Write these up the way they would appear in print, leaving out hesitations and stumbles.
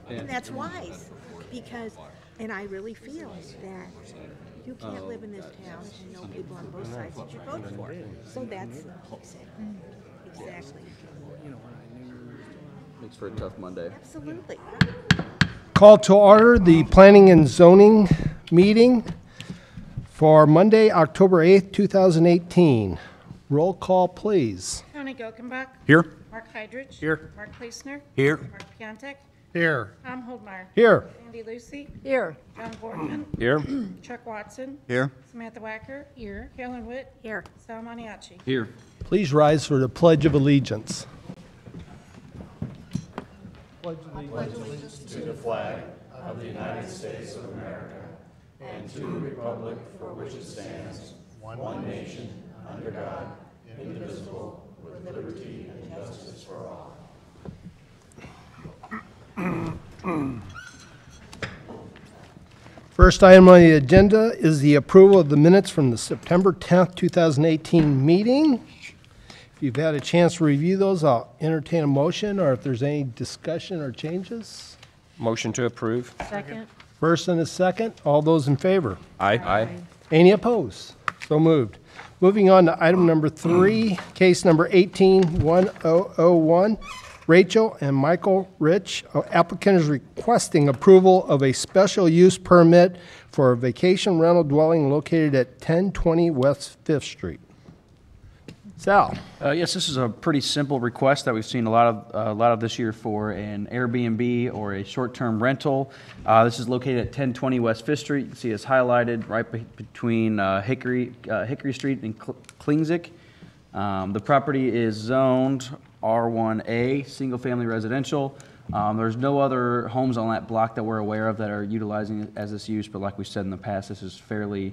And that's wise, because, and I really feel that you can't live in this town and know people on both sides that you vote for. So that's, exactly, Makes for a tough Monday. absolutely. Call to order the Planning and Zoning meeting for Monday, October 8th, 2018. Roll call, please. Tony Gokenbach. Here. Mark Hydrich. Here. Mark Kleesner. Here. Mark Piontek. Here. Tom Holdmeyer. Here. Andy Lucy. Here. John Boardman. Here. Chuck Watson. Here. Samantha Wacker. Here. Carolyn Witt. Here. Sal Maniaci. Here. Please rise for the Pledge of Allegiance. First item on the agenda is the approval of the minutes from the September 10th, 2018 meeting. If you've had a chance to review those, I'll entertain a motion, or if there's any discussion or changes. Motion to approve. Second. First and a second, all those in favor? Aye. Any opposed? So moved. Moving on to item number 3, case number 18-1001. Rachel and Michael Rich, applicant is requesting approval of a special use permit for a vacation rental dwelling located at 1020 West 5th Street. Sal. Yes, this is a pretty simple request that we've seen a lot of this year for an Airbnb or a short-term rental. This is located at 1020 West 5th Street. You can see it's highlighted right between Hickory Street and Klingzik. The property is zoned R1A, single-family residential. There's no other homes on that block that we're aware of that are utilizing it as this use, but like we said in the past, this is fairly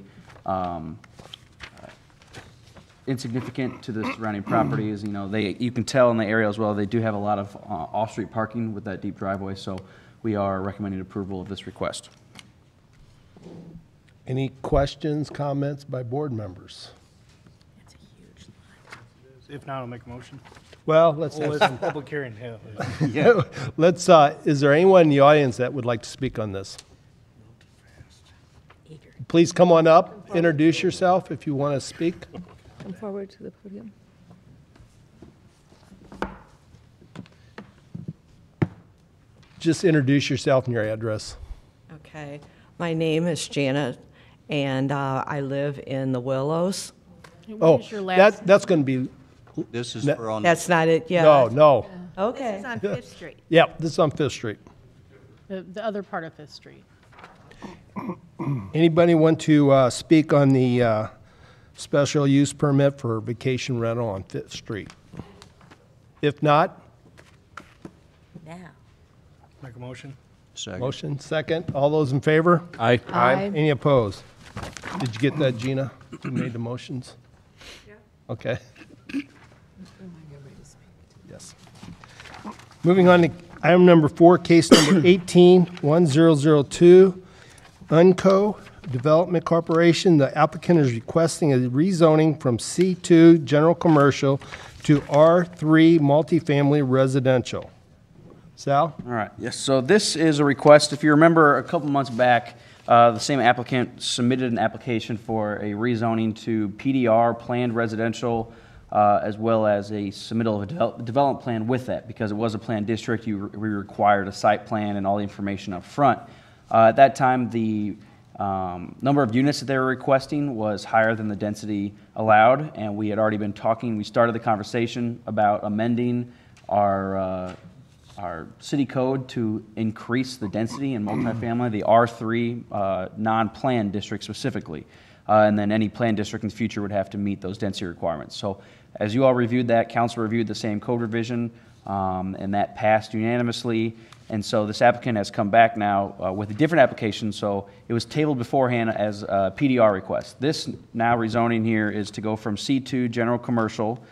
insignificant to the surrounding properties. You know, you can tell in the area as well, they do have a lot of off-street parking with that deep driveway, so we are recommending approval of this request. Any questions, comments by board members? That's a huge lot. If not, I'll make a motion. Well, let's Well, have it's some. public hearing, yeah. Let's, is there anyone in the audience that would like to speak on this? Eager. Please come on up, introduce yourself if you want to speak. Come forward to the podium. Just introduce yourself and your address. Okay. My name is Janet, and I live in the Willows. Oh, that's going to be, This is No. for on. That's not it yet? no. This Okay. is on Fifth Street. Yep, this is on Fifth Street. The other part of Fifth Street. Anybody want to speak on the special use permit for vacation rental on Fifth Street? If not, Now. Make a motion. Second. motion, second. All those in favor? Aye. Any opposed? Did you get that, Gina? You made the motions? Yeah. Okay. Yes. Moving on to item number 4, case number 18-1002, Unco Development Corporation. The applicant is requesting a rezoning from C2 General Commercial to R3 Multifamily Residential. Sal? All right, yes, so this is a request. If you remember, a couple months back, the same applicant submitted an application for a rezoning to PDR, planned residential, as well as a submittal of a development plan with that. Because it was a planned district, we required a site plan and all the information up front. At that time, the number of units that they were requesting was higher than the density allowed, and we had already been talking. We started the conversation about amending our city code to increase the density in multifamily, the R3 non-planned district specifically. And then any planned district in the future would have to meet those density requirements. So as you all reviewed that, council reviewed the same code revision, and that passed unanimously. And so this applicant has come back now with a different application. So it was tabled beforehand as a PDR request. This now rezoning here is to go from C2 general commercial.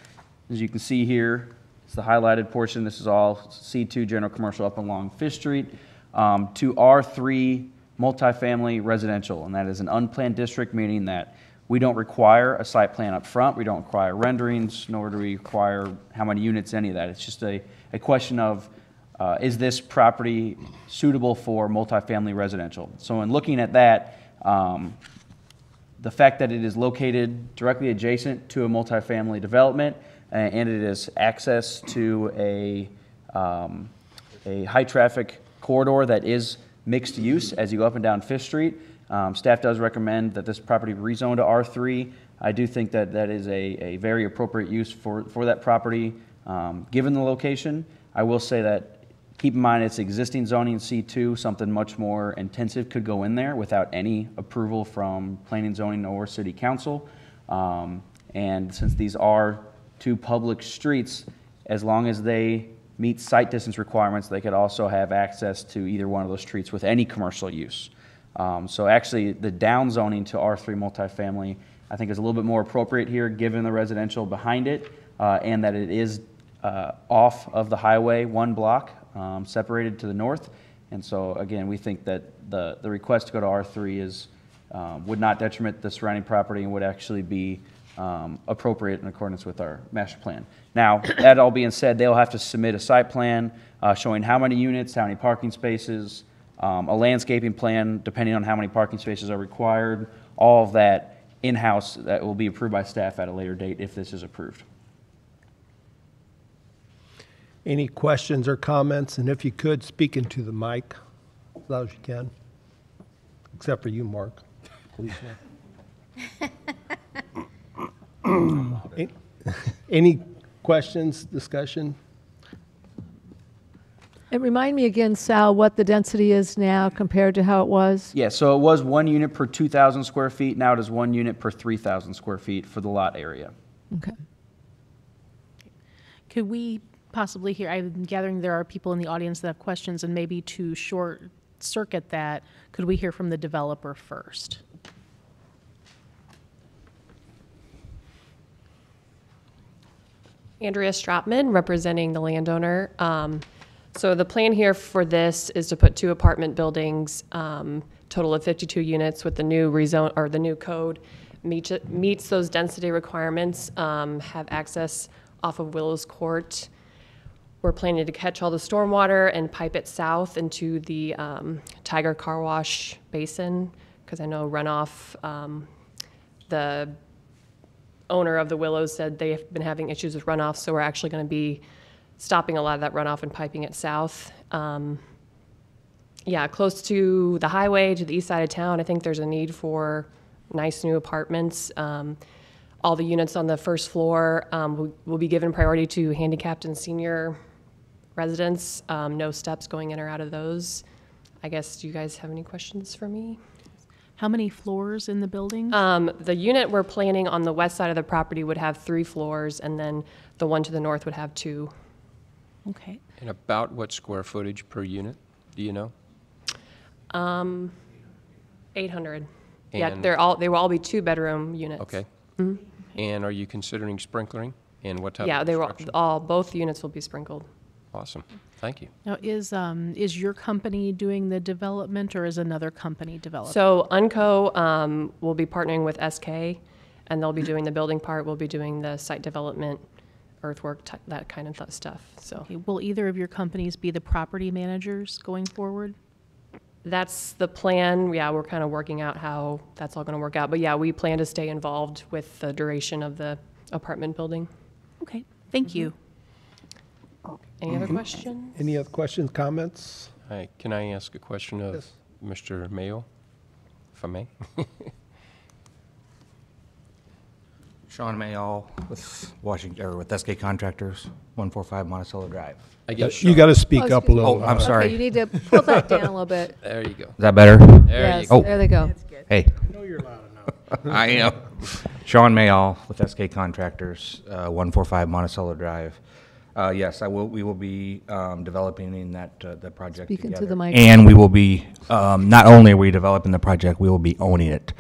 As you can see here, it's the highlighted portion. This is all C2 general commercial up along Fifth Street, to R3 multifamily residential. And that is an unplanned district, meaning that we don't require a site plan up front. We don't require renderings, nor do we require how many units, any of that. It's just a question of is this property suitable for multifamily residential? So in looking at that, the fact that it is located directly adjacent to a multifamily development and it is access to a high-traffic corridor that is mixed use as you go up and down Fifth Street, staff does recommend that this property be rezoned to R3. I do think that that is a very appropriate use for that property, given the location. I will say that keep in mind it's existing zoning C2, something much more intensive could go in there without any approval from planning, zoning, or city council. And since these are two public streets, as long as they meet site distance requirements, they could also have access to either one of those streets with any commercial use. So actually, the down zoning to R3 multifamily, I think is a little bit more appropriate here, given the residential behind it, and that it is off of the highway 1 block, separated to the north. And so again, we think that the request to go to R3 is, would not detriment the surrounding property and would actually be appropriate in accordance with our master plan. Now, that all being said, they'll have to submit a site plan showing how many units, how many parking spaces, a landscaping plan depending on how many parking spaces are required, all of that in-house that will be approved by staff at a later date if this is approved. Any questions or comments? And if you could, speak into the mic as loud as you can. Except for you, Mark. Please. Any questions, discussion? And remind me again, Sal, what the density is now compared to how it was? Yeah, so it was 1 unit per 2,000 square feet. Now it is 1 unit per 3,000 square feet for the lot area. Okay. Could we possibly hear, I'm gathering there are people in the audience that have questions, and maybe to short circuit that, could we hear from the developer first? Andrea Stratman, representing the landowner. So the plan here for this is to put 2 apartment buildings, total of 52 units with the new rezone, or the new code, meets those density requirements, have access off of Willows Court. We're planning to catch all the stormwater and pipe it south into the Tiger Car Wash basin, because I know runoff, the owner of the Willows said they've been having issues with runoff, so we're actually going to be stopping a lot of that runoff and piping it south. Yeah, close to the highway, to the east side of town. I think there's a need for nice new apartments. All the units on the first floor will be given priority to handicapped and senior residents. No steps going in or out of those. I guess, do you guys have any questions for me? How many floors in the building? The unit we're planning on the west side of the property would have 3 floors, and then the one to the north would have 2. Okay. And about what square footage per unit, do you know? 800. Yeah, And- they will all be 2-bedroom units. Okay. And are you considering sprinkling? And what type Yeah, of they will construction? both units will be sprinkled. Awesome. Thank you. Now, is your company doing the development, or is another company developing? So Unco will be partnering with SK, and they'll be doing the building part. We'll be doing the site development, earthwork, that kind of stuff. So Okay, will either of your companies be the property managers going forward? that's the plan. Yeah, we're kind of working out how that's all going to work out. But yeah, we plan to stay involved with the duration of the apartment building. Okay, thank you. Any other questions? Any other questions, comments? Hi, can I ask a question of Yes. Mr. Mayo, if I may? Sean Mayall with Washington, or with SK Contractors, 145 Monticello Drive. I guess You got to speak Oh, up a excuse me. little. Oh, I'm sorry. Okay, you need to pull that down a little bit. There you go. Is that better? There you Yes, go. there they go. Hey, I know you're loud enough. I am. Sean Mayall with SK Contractors, 145 Monticello Drive. Yes, we will be developing in that project Speak into together. the mic. And we will be, not only are we developing the project, we will be owning it.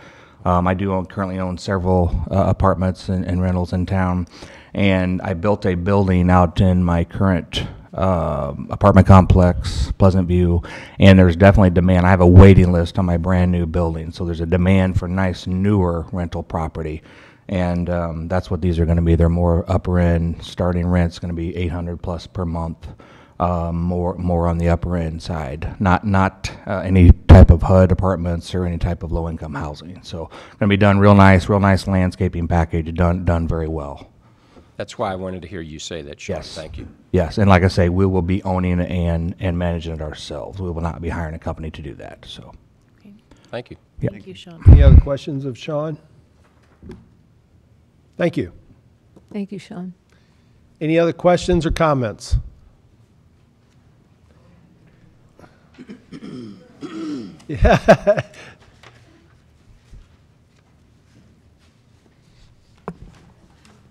I do currently own several apartments and rentals in town, and I built a building out in my current apartment complex, Pleasant View, and there's definitely demand. I have a waiting list on my brand new building, so there's a demand for nice, newer rental property. And that's what these are going to be. They're more upper end. Starting rent's going to be $800 plus per month. more on the upper end side, not any type of HUD apartments or any type of low-income housing. So going to be done real nice landscaping package, done very well. That's why I wanted to hear you say that, Sean. Yes. Thank you. Yes, and like I say, we will be owning it and managing it ourselves. We will not be hiring a company to do that, so. Thank you. Yeah. Thank you, Sean. Any other questions of Sean? Thank you. Thank you, Sean. Any other questions or comments? Yeah.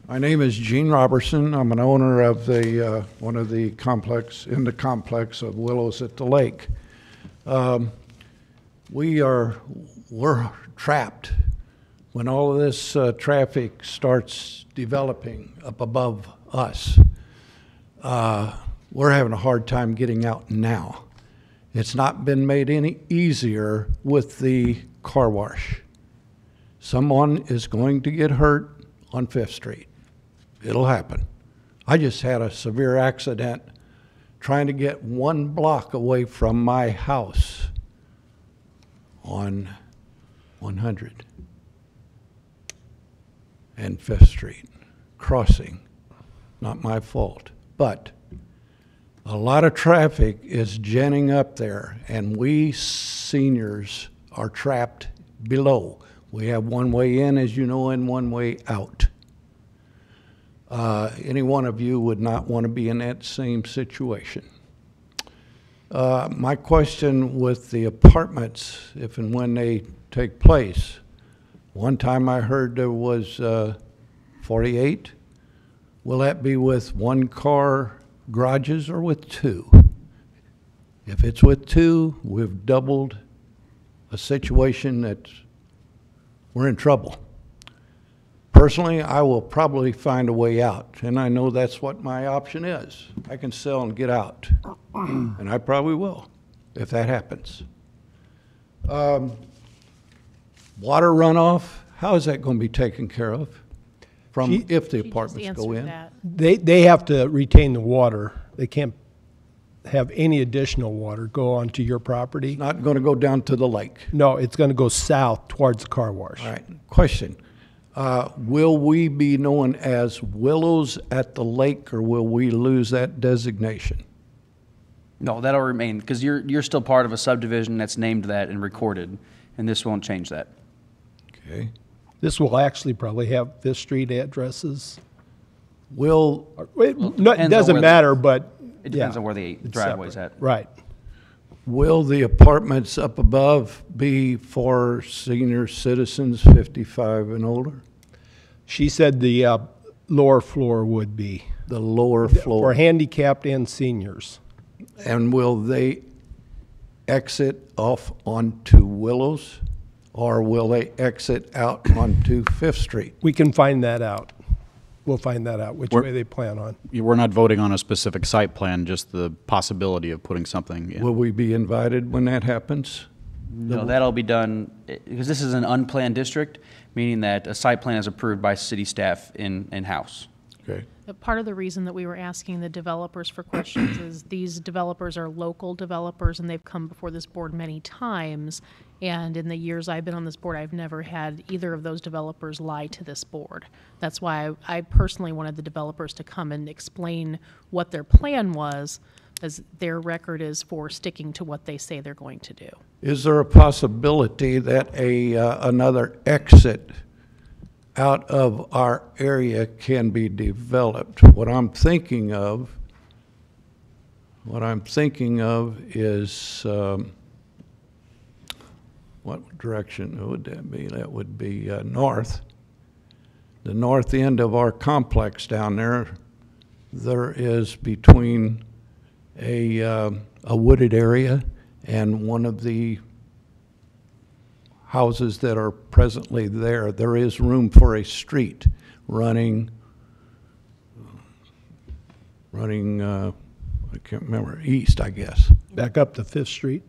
My name is Gene Robertson. I'm an owner of the one of the complex in the complex of Willows at the Lake. We're trapped when all of this traffic starts developing up above us. We're having a hard time getting out now. It's not been made any easier with the car wash. Someone is going to get hurt on 5th Street. It'll happen. I just had a severe accident trying to get 1 block away from my house on 100 and 5th Street, crossing. Not my fault, but a lot of traffic is genning up there, and we seniors are trapped below. We have one way in, as you know, and one way out. Any one of you would not want to be in that same situation. My question with the apartments, if and when they take place, one time I heard there was 48. Will that be with 1-car garages or with 2? If it's with 2, we've doubled a situation that we're in trouble. Personally, I will probably find a way out, and I know that's what my option is. I can sell and get out, and I probably will if that happens. Water runoff, how is that going to be taken care of from if the She just apartments go answered in? that. They have to retain the water. They can't have any additional water go onto your property. Not going to go down to the lake. No, it's going to go south towards the car wash. All right, question. Will we be known as Willows at the Lake, or will we lose that designation? No, that'll remain, because you're still part of a subdivision that's named that and recorded, and this won't change that. Okay. This will actually probably have 5th Street addresses. Will, No, it depends on doesn't where matter, but. It depends yeah, on where the it's driveway's separate. at. Right. will the apartments up above be for senior citizens 55 and older? She said the lower floor would be. The lower For floor? handicapped and seniors. And will they exit off onto Willows, or will they exit out onto 5th Street? We can find that out. We'll find that out, which We're- way they plan on. We're not voting on a specific site plan, just the possibility of putting something in. Will we be invited when that happens? No, that'll be done, because this is an unplanned district, meaning that a site plan is approved by city staff in-house. Okay. Part of the reason that we were asking the developers for questions is these developers are local developers, and they've come before this board many times. And in the years I've been on this board, I've never had either of those developers lie to this board. That's why I personally wanted the developers to come and explain what their plan was, as their record is for sticking to what they say they're going to do. Is there a possibility that another exit out of our area can be developed? What I'm thinking of is, what direction would that be? That would be north. The north end of our complex down there, there is between a wooded area and one of the houses that are presently there. There is room for a street running, I can't remember, east, I guess. Back up to 5th Street.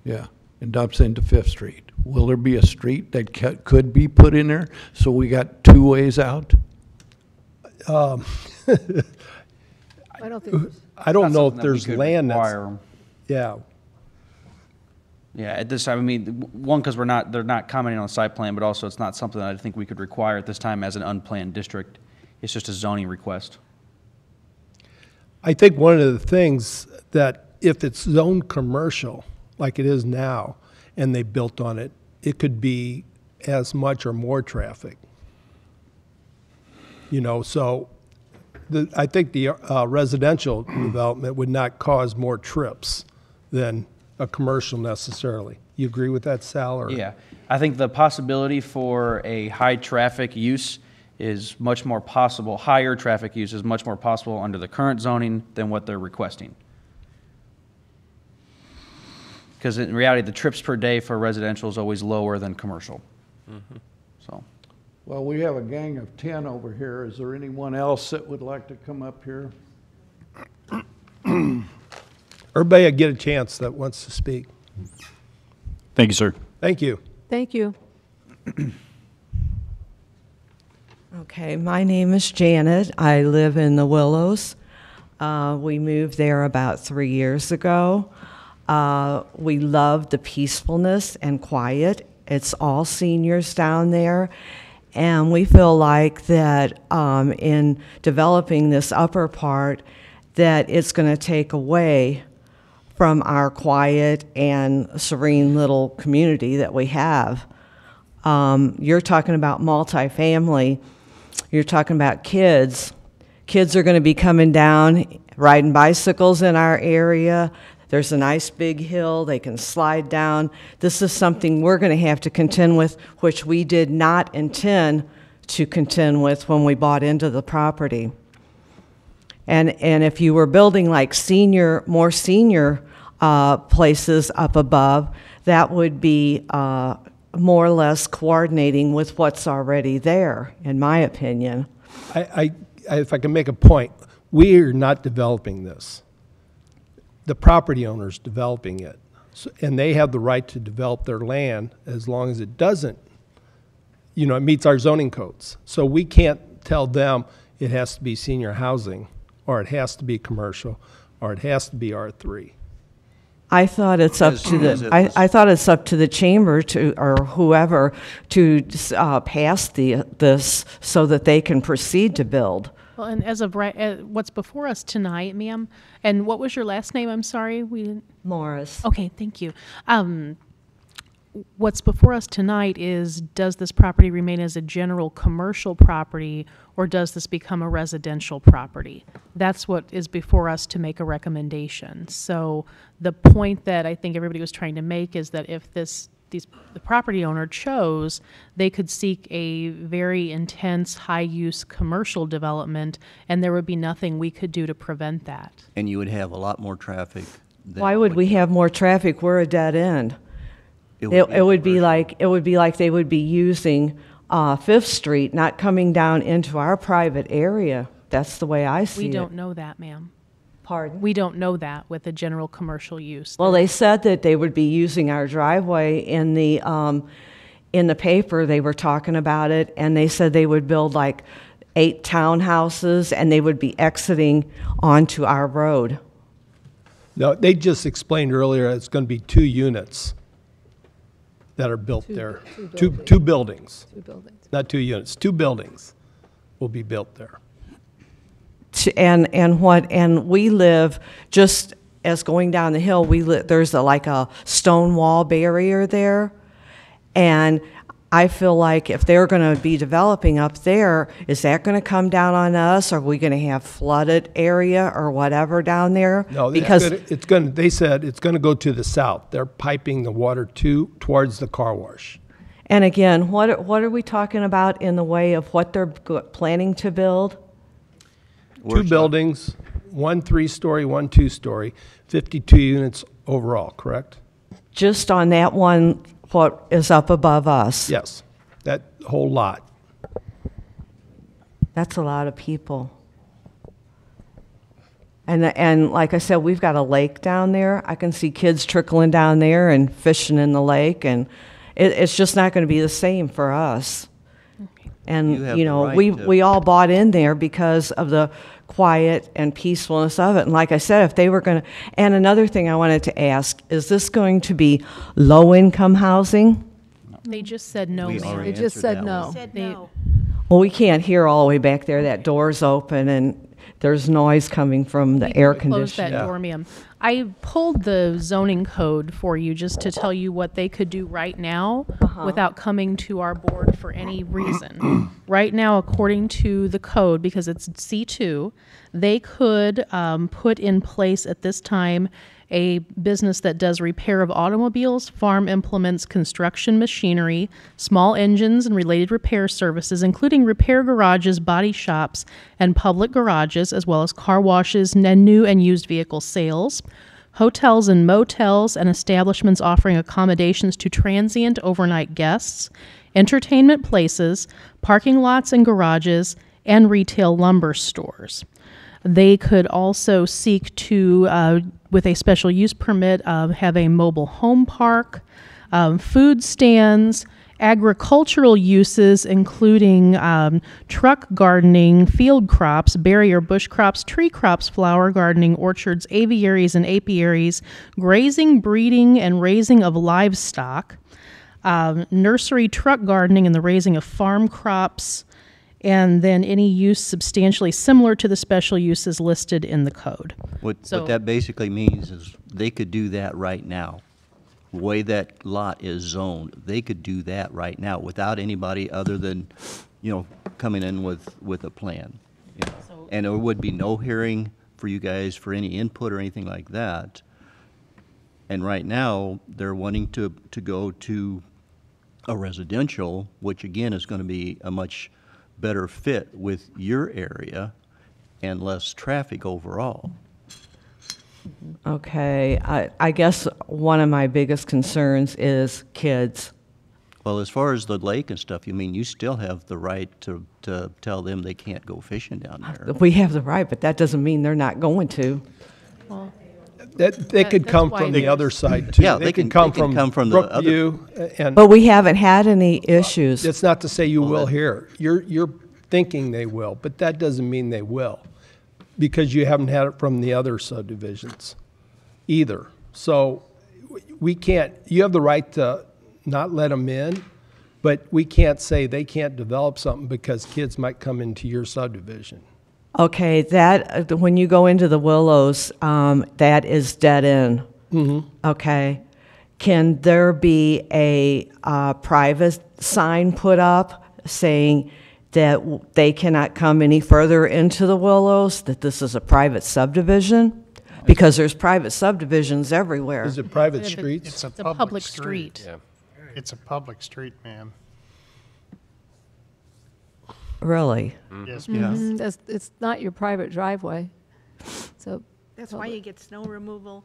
Yeah, and dumps into 5th Street. Will there be a street that could be put in there, so we got 2 ways out? I don't think, I don't Not know if something that we there's could land that's, require. yeah. Yeah, at this time, I mean, one, because they're not commenting on the site plan, but also it's not something that I think we could require at this time as an unplanned district. It's just a zoning request. I think one of the things that if it's zoned commercial, like it is now, and they built on it, it could be as much or more traffic. You know, so I think the residential development would not cause more trips than a commercial necessarily. You agree with that, Sal? Or? Yeah, I think the possibility for a high traffic use is much more possible, higher traffic use is much more possible under the current zoning than what they're requesting. Because in reality, the trips per day for residential is always lower than commercial. So, Well, we have a gang of 10 over here. Is there anyone else that would like to come up here? Everybody get a chance that wants to speak. Thank you, sir. Thank you. Thank you. Okay, my name is Janet. I live in the Willows. We moved there about 3 years ago. We love the peacefulness and quiet. It's all seniors down there. And we feel like that in developing this upper part, that it's going to take away from our quiet and serene little community that we have. You're talking about multifamily. You're talking about kids. Kids are going to be coming down, riding bicycles in our area. There's a nice big hill they can slide down. This is something we're going to have to contend with, which we did not intend to contend with when we bought into the property. And if you were building like more senior places up above, that would be more or less coordinating with what's already there, in my opinion. If I can make a point, we are not developing this. The property owner's developing it. So, and they have the right to develop their land as long as it doesn't, you know, it meets our zoning codes. So we can't tell them it has to be senior housing, or it has to be commercial, or it has to be R3. I thought it's up to the, I thought it's up to the chamber to, or whoever, to pass this so that they can proceed to build. Well, and as of right, what's before us tonight, ma'am, and what was your last name? I'm sorry, we didn't. Morris. Okay, thank you. What's before us tonight is, does this property remain as a general commercial property, or does this become a residential property? That's what is before us to make a recommendation. So the point that I think everybody was trying to make is that if the property owner chose, they could seek a very intense, high-use commercial development, and there would be nothing we could do to prevent that. And you would have a lot more traffic. Why would we have more traffic? We're a dead end. It would be like they would be using Fifth Street, not coming down into our private area. That's the way I see it. We don't know that, ma'am. Pardon? We don't know that with a general commercial use. Well, they said that they would be using our driveway in the paper. They were talking about it, and they said they would build like 8 townhouses, and they would be exiting onto our road. No, they just explained earlier it's going to be 2 units that are built there. Two buildings. 2 buildings. Not 2 units. 2 buildings will be built there. And we live just as going down the hill. There's like a stone wall barrier there, and I feel like if they're going to be developing up there, is that going to come down on us? Are we going to have flooded area or whatever down there? No, because it's going to. They said it's going to go to the south. They're piping the water towards the car wash. And again, what are we talking about in the way of what they're planning to build? 2 buildings, 1 3-story, 1 2-story, 52 units overall, correct? Just on that one, what is up above us? Yes, that whole lot. That's a lot of people. And like I said, we've got a lake down there. I can see kids trickling down there and fishing in the lake, and it's just not going to be the same for us. And, You have you the know, right we, to- we all bought in there because of the quiet and peacefulness of it. And like I said, if they were going to, and another thing I wanted to ask, is this going to be low-income housing? They just said no, We ma'am. already They just answered said that no. one. Said They- no. Well, we can't hear all the way back there. That door's open and there's noise coming from the air Close that conditioning. door, ma'am. I pulled the zoning code for you just to tell you what they could do right now without coming to our board for any reason. Right now, according to the code, because it's C2, they could put in place at this time a business that does repair of automobiles, farm implements, construction machinery, small engines, and related repair services, including repair garages, body shops, and public garages, as well as car washes and new and used vehicle sales, hotels and motels, and establishments offering accommodations to transient overnight guests, entertainment places, parking lots and garages, and retail lumber stores. They could also seek to, with a special use permit, have a mobile home park, food stands, agricultural uses, including truck gardening, field crops, berry or bush crops, tree crops, flower gardening, orchards, aviaries and apiaries, grazing, breeding, and raising of livestock, nursery truck gardening, and the raising of farm crops, and then any use substantially similar to the special uses listed in the code. What So- that basically means is they could do that right now. The way that lot is zoned, they could do that right now without anybody other than, coming in with a plan. And there would be no hearing for you guys for any input or anything like that. And right now, they're wanting to go to a residential, which again is going to be a much better fit with your area and less traffic overall. Okay, I guess one of my biggest concerns is kids. Well, as far as the lake and stuff, you still have the right to tell them they can't go fishing down there. We have the right, but that doesn't mean they're not going to. Well, They could that's come why from the there's- other side too. Yeah, They can come from the other- Brookview, and But we haven't had any issues. it's not to say you will here. You're thinking they will, but that doesn't mean they will, because you haven't had it from the other subdivisions either. So we can't, you have the right to not let them in, but we can't say they can't develop something because kids might come into your subdivision. Okay, that, when you go into the Willows, that is dead end. Okay. Can there be a private sign put up saying that they cannot come any further into the Willows, that this is a private subdivision? Because there's private subdivisions everywhere. Is it private If it- streets? It's a It's a public street. Yeah. It's a public street, ma'am. Really? Yes, ma'am. It's not your private driveway. So That's why you get snow removal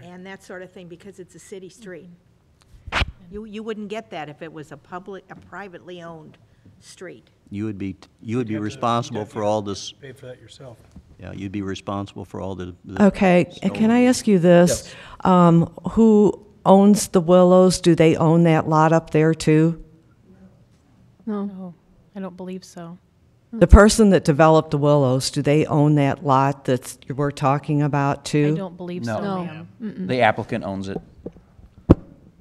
and that sort of thing, because it's a city street. You wouldn't get that if it was a privately owned street. You would be responsible for all this, Pay for that yourself. yeah, you'd be responsible for all the. Okay, and can I ask you this? Who owns the Willows? Do they own that lot up there too? No, I don't believe so. The person that developed the Willows, do they own that lot that we're talking about too? I don't believe so, No. ma'am. The applicant owns it.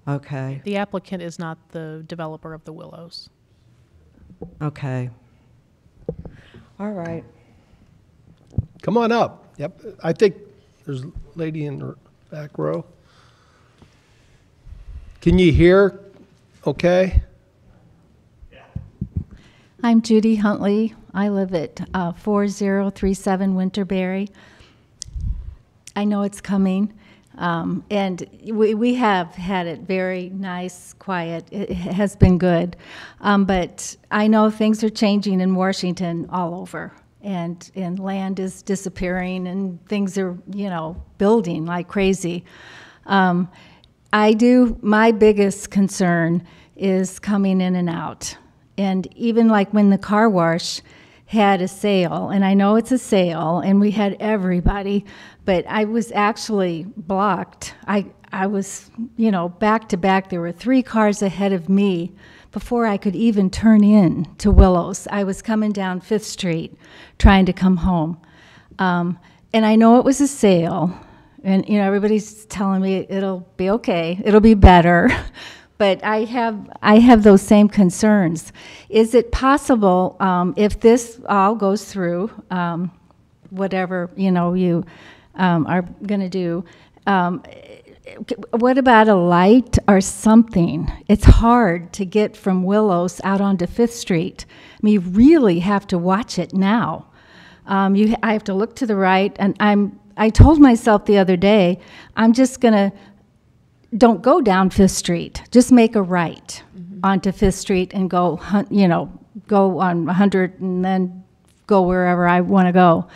Okay, The applicant is not the developer of the Willows. okay. All right. Come on up. Yep, I think there's a lady in the back row. Can you hear okay? I'm Judy Huntley. I live at 4037 Winterberry. I know it's coming, and we have had it very nice, quiet. It has been good, but I know things are changing in Washington all over, and land is disappearing, and things are, building like crazy. My biggest concern is coming in and out. And even like when the car wash had a sale, and I know it's a sale, and we had everybody, but I was actually blocked. I was, back to back. There were 3 cars ahead of me before I could even turn in to Willows. I was coming down 5th Street trying to come home. And I know it was a sale, and, everybody's telling me it'll be okay, it'll be better. But I have those same concerns. Is it possible, if this all goes through, whatever, you are going to do, what about a light or something? It's hard to get from Willows out onto 5th Street. I mean, you really have to watch it now. I have to look to the right, and I told myself the other day, I'm just going to, don't go down 5th Street. Just make a right onto 5th Street and go, go on 100 and then go wherever I want to go.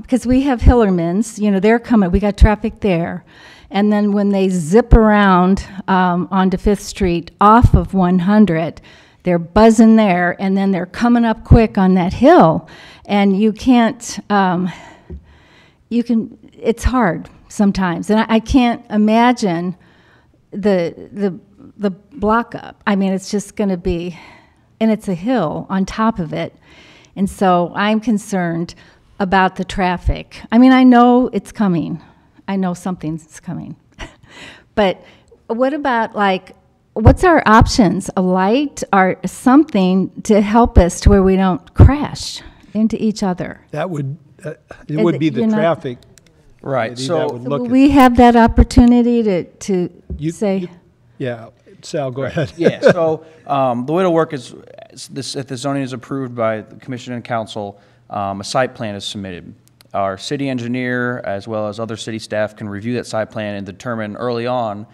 Because we have Hillermans, they're coming. We got traffic there. And then when they zip around onto 5th Street off of 100, they're buzzing there, and then they're coming up quick on that hill. And you can't, it's hard sometimes. And I can't imagine the block up. I mean, it's just going to be, and it's a hill on top of it. And so I'm concerned about the traffic. I mean, I know it's coming. I know something's coming. But what about, what's our options? A light or something to help us to where we don't crash into each other? That would, it would be the traffic. Right, so will we have that opportunity to say? Yeah, Sal, go ahead. Yeah, so the way it'll work is, if the zoning is approved by the commission and council, a site plan is submitted. Our city engineer, as well as other city staff, can review that site plan and determine early on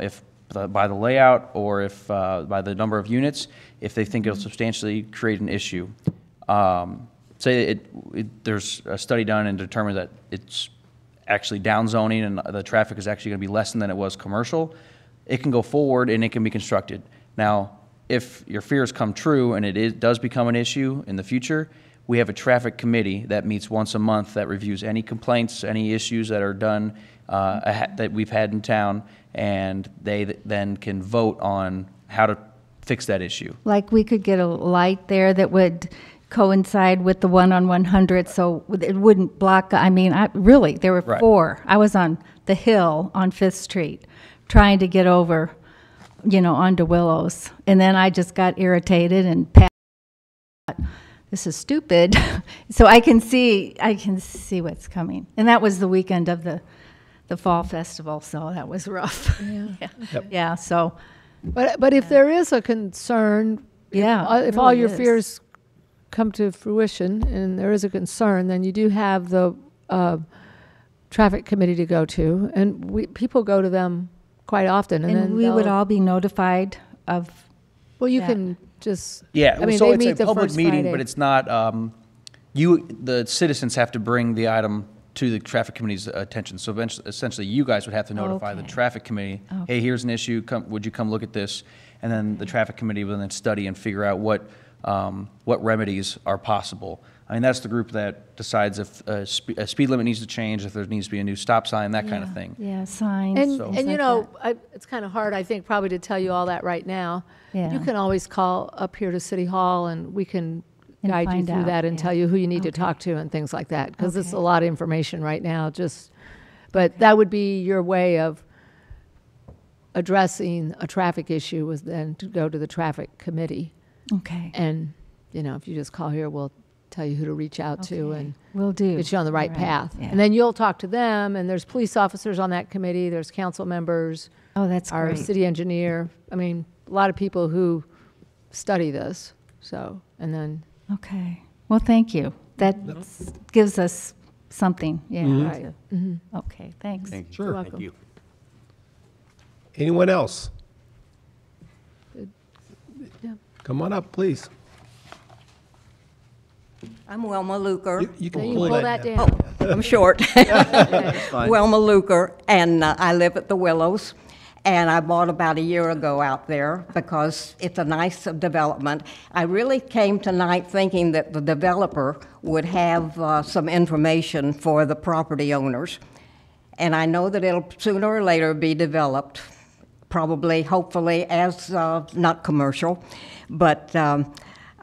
if by the layout or if by the number of units, if they think it'll substantially create an issue. Say there's a study done and determined that it's actually down zoning and the traffic is actually going to be less than it was commercial, it can go forward and it can be constructed. Now, if your fears come true and does become an issue in the future, we have a traffic committee that meets once a month that reviews any complaints, any issues that are done that we've had in town, and they then can vote on how to fix that issue. Like we could get a light there that would coincide with the one on 100, so it wouldn't block. I mean, really, there were 4. I was on the hill on 5th Street trying to get over, onto Willows, and then I just got irritated and this is stupid. So I can see what's coming. And that was the weekend of the fall festival, so that was rough. Yeah. Yep. Yeah, so. But if there is a concern, if all your fears come to fruition and there is a concern, then you do have the traffic committee to go to, and people go to them quite often. And then we would all be notified of. Well, you can just. Yeah, I mean, so they it's meet a the public first meeting, Friday. but it's not, the citizens have to bring the item to the traffic committee's attention. So essentially, you guys would have to notify the traffic committee, hey, here's an issue, would you come look at this? And then the traffic committee will then study and figure out what remedies are possible. I mean, that's the group that decides if a speed limit needs to change, if there needs to be a new stop sign, that kind of thing. Yeah, signs. And it's kind of hard, I think, probably to tell you all that right now. Yeah. You can always call up here to City Hall, and we can guide you find through out, that and tell you who you need to talk to and things like that, because it's a lot of information right now. But that would be your way of addressing a traffic issue, was then to go to the traffic committee. Okay. And, if you just call here, we'll tell you who to reach out to and will do. get you on the right path. Yeah. And then you'll talk to them, and there's police officers on that committee, there's council members. Oh, that's our great. city engineer. I mean, a lot of people who study this. So, and then. Okay. Well, thank you. That gives us something. Yeah. Right. Okay. Thanks. Thank you. Sure. You're welcome. Thank you. Anyone else? Yeah. Come on up, please. I'm Wilma Luker. You can You pull pull that that down. down. I'm short. Fine. Wilma Luker, and I live at the Willows. And I bought about a year ago out there because it's a nice development. I really came tonight thinking that the developer would have some information for the property owners. And I know that it'll sooner or later be developed, probably, hopefully, as not commercial, but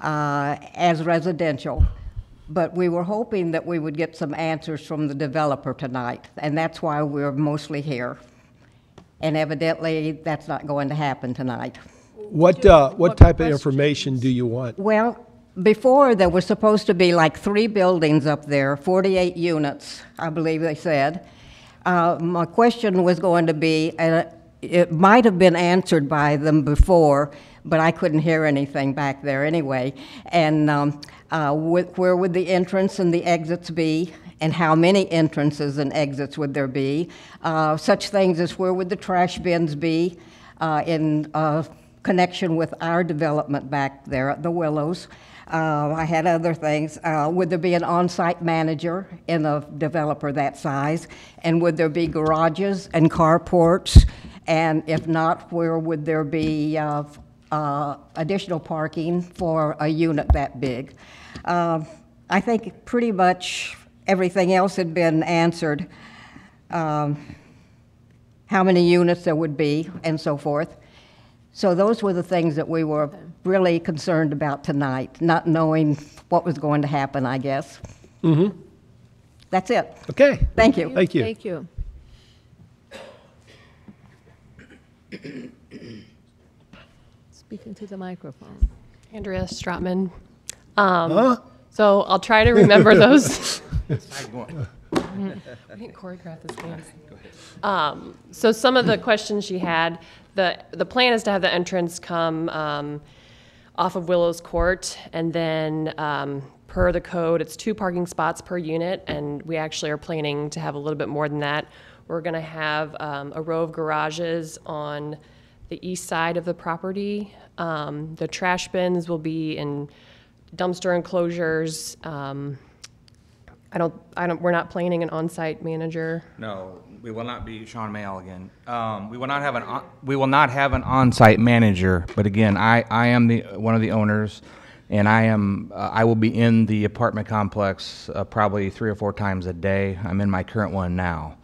as residential. But we were hoping that we would get some answers from the developer tonight, and that's why we're mostly here. And evidently, that's not going to happen tonight. What type of information do you want? Well, before, there was supposed to be like 3 buildings up there, 48 units, I believe they said. My question was going to be, it might have been answered by them before, but I couldn't hear anything back there anyway. And where would the entrance and the exits be? And how many entrances and exits would there be? Such things as where would the trash bins be in connection with our development back there at the Willows. I had other things. Would there be an on-site manager in a developer that size? And would there be garages and carports? And if not, where would there be additional parking for a unit that big? I think pretty much everything else had been answered. How many units there would be and so forth. So those were the things that we were really concerned about tonight, not knowing what was going to happen, I guess. Mm-hmm. That's it. Okay. Thank you. Thank you. Thank you. Speaking to the microphone. Andrea Stratman. So I'll try to remember those. We didn't choreograph this dance. So some of the questions she had, the plan is to have the entrance come off of Willows Court, and then per the code, it's 2 parking spots per unit, and we actually are planning to have a little bit more than that. We're going to have a row of garages on the east side of the property. The trash bins will be in dumpster enclosures. We're not planning an on-site manager. No, we will not be Sean Mayall again. We will not have an on-site manager, but again, I am one of the owners, and I will be in the apartment complex probably 3 or 4 times a day. I'm in my current one now.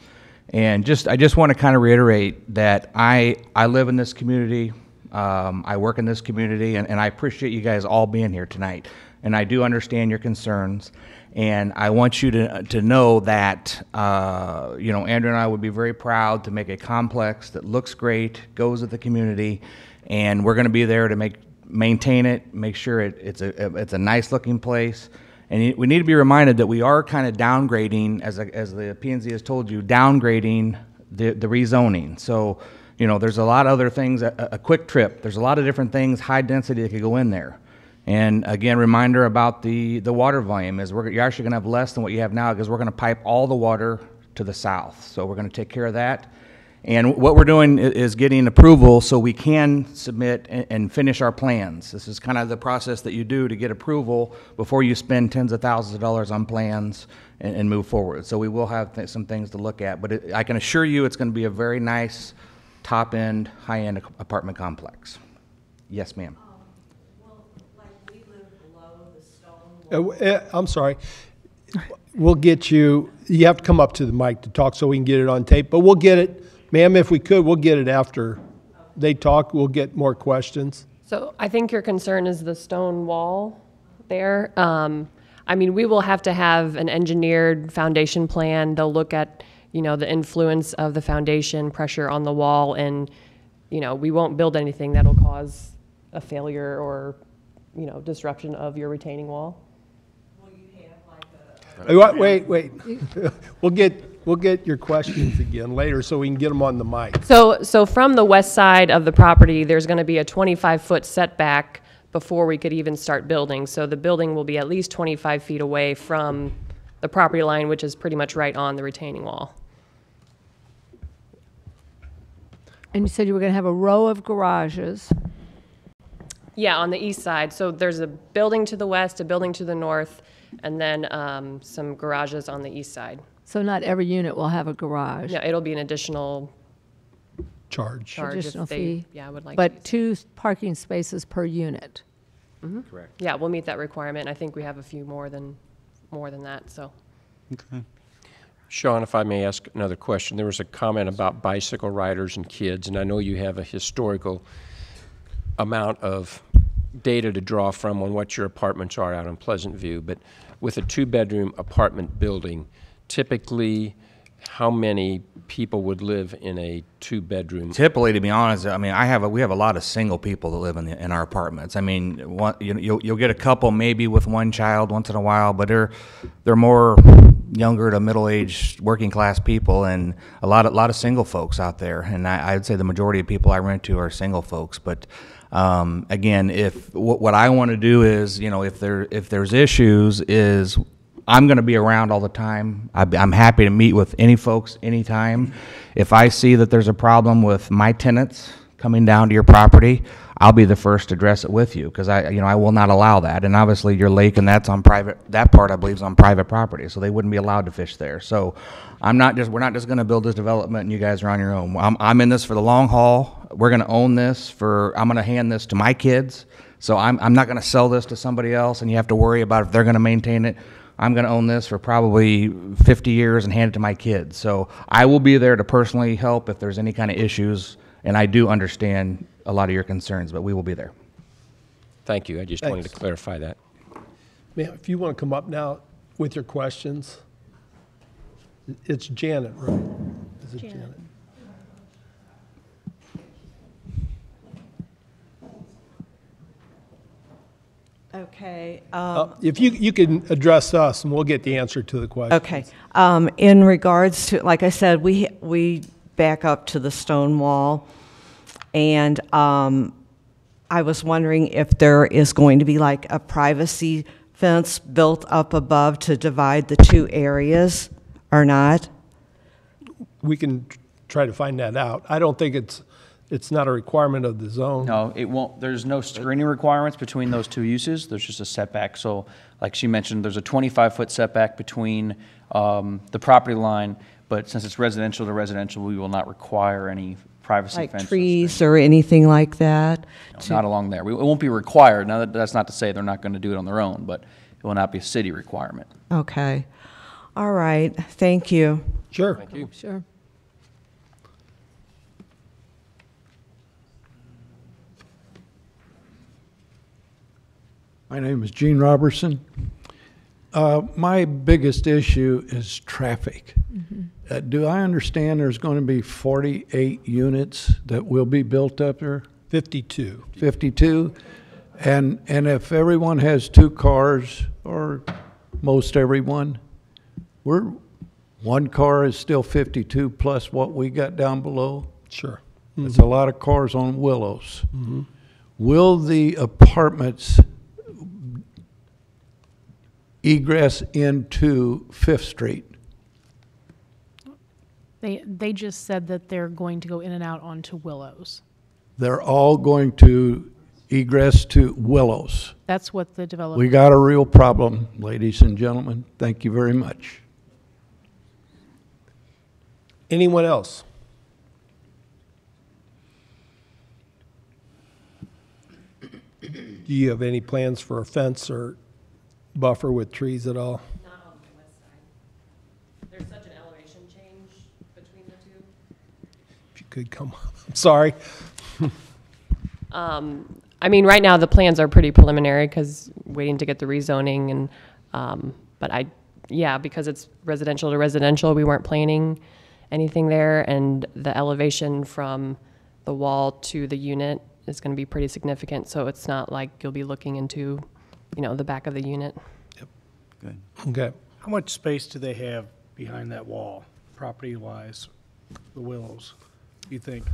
And I just want to kind of reiterate that I live in this community, I work in this community, and I appreciate you guys all being here tonight. And I do understand your concerns. And I want you to know that, Andrew and I would be very proud to make a complex that looks great, goes with the community, and we're going to be there to maintain it, make sure it's a nice looking place. And we need to be reminded that we are kind of downgrading, as the P&Z has told you, downgrading the rezoning. So, there's a lot of other things, a quick trip, there's a lot of different things, high density that could go in there. And again, reminder about the water volume is you're actually going to have less than what you have now because we're going to pipe all the water to the south. So we're going to take care of that. And what we're doing is getting approval so we can submit and finish our plans. This is kind of the process that you do to get approval before you spend tens of thousands of dollars on plans and move forward. So we will have some things to look at. But I can assure you it's going to be a very nice, top-end, high-end apartment complex. Yes, ma'am. I'm sorry. We'll get you have to come up to the mic to talk so we can get it on tape, but we'll get it. Ma'am, if we could, we'll get it after they talk. We'll get more questions. So I think your concern is the stone wall there. We will have to have an engineered foundation plan. They'll look at, the influence of the foundation pressure on the wall, and, we won't build anything that'll cause a failure or, disruption of your retaining wall. Wait. We'll get your questions again later so we can get them on the mic. So from the west side of the property, there's going to be a 25-foot setback before we could even start building. So the building will be at least 25 feet away from the property line, which is pretty much right on the retaining wall. And you said you were going to have a row of garages. Yeah, on the east side. So there's a building to the west, a building to the north, and then some garages on the east side. So not every unit will have a garage. No, it'll be an additional charge additional fee. Would like. But 2 parking spaces per unit. Mm-hmm. Correct. Yeah, we'll meet that requirement. I think we have a few more than that. So. Okay. Sean, if I may ask another question, there was a comment about bicycle riders and kids, and I know you have a historical amount of data to draw from on what your apartments are out in Pleasant View, but with a two-bedroom apartment building, typically how many people would live in a two-bedroom? Typically, to be honest, I mean, we have a lot of single people that live in our apartments. I mean, you'll get a couple maybe with one child once in a while, but they're more younger to middle-aged working class people, and a lot of single folks out there. And I'd say the majority of people I rent to are single folks. But again, what I want to do is, if there's issues, is I'm going to be around all the time. I'm happy to meet with any folks anytime. If I see that there's a problem with my tenants coming down to your property, I'll be the first to address it with you, because I will not allow that. And obviously your lake and that's on private, that part I believe is on private property, so they wouldn't be allowed to fish there. So we're not just going to build this development and you guys are on your own. I'm in this for the long haul. We're going to own this I'm going to hand this to my kids. So I'm not going to sell this to somebody else and you have to worry about if they're going to maintain it. I'm going to own this for probably 50 years and hand it to my kids. So I will be there to personally help if there's any kind of issues, and I do understand a lot of your concerns, but we will be there. Thank you. I just wanted to clarify that. Ma'am, if you want to come up now with your questions. It's Janet, right? Is it Janet? Okay. If you can address us, and we'll get the answer to the question. Okay. In regards to, like I said, we back up to the stone wall, and I was wondering if there is going to be like a privacy fence built up above to divide the two areas or not. We can try to find that out. I don't think it's not a requirement of the zone. No, it won't. There's no screening requirements between those two uses. There's just a setback. So like she mentioned, there's a 25-foot setback between the property line, but since it's residential to residential, we will not require any privacy Like fences. trees or anything like that? No, not along there. It won't be required. Now, that's not to say they're not going to do it on their own, but it will not be a city requirement. Okay. All right. Thank you. Sure. Thank you. Sure. My name is Gene Robertson. My biggest issue is traffic. Do I understand there's going to be 48 units that will be built up there? 52. 52? And if everyone has two cars, or most everyone, one car is still 52 plus what we got down below? Sure. It's a lot of cars on Willows. Will the apartments egress into Fifth Street? They just said that they're going to go in and out onto Willows. They're all going to egress to Willows. That's what the developer. We got a real problem, ladies and gentlemen. Thank you very much. Anyone else? Do you have any plans for a fence or buffer with trees at all? Not on the west side. There's such an elevation change between the two. If you could come up. I'm sorry. I mean, right now the plans are pretty preliminary because waiting to get the rezoning and, but because it's residential to residential, we weren't planning anything there, and the elevation from the wall to the unit is going to be pretty significant, so it's not like you'll be looking into, the back of the unit. Good. Okay. How much space do they have behind that wall, property-wise, the Willows, you think?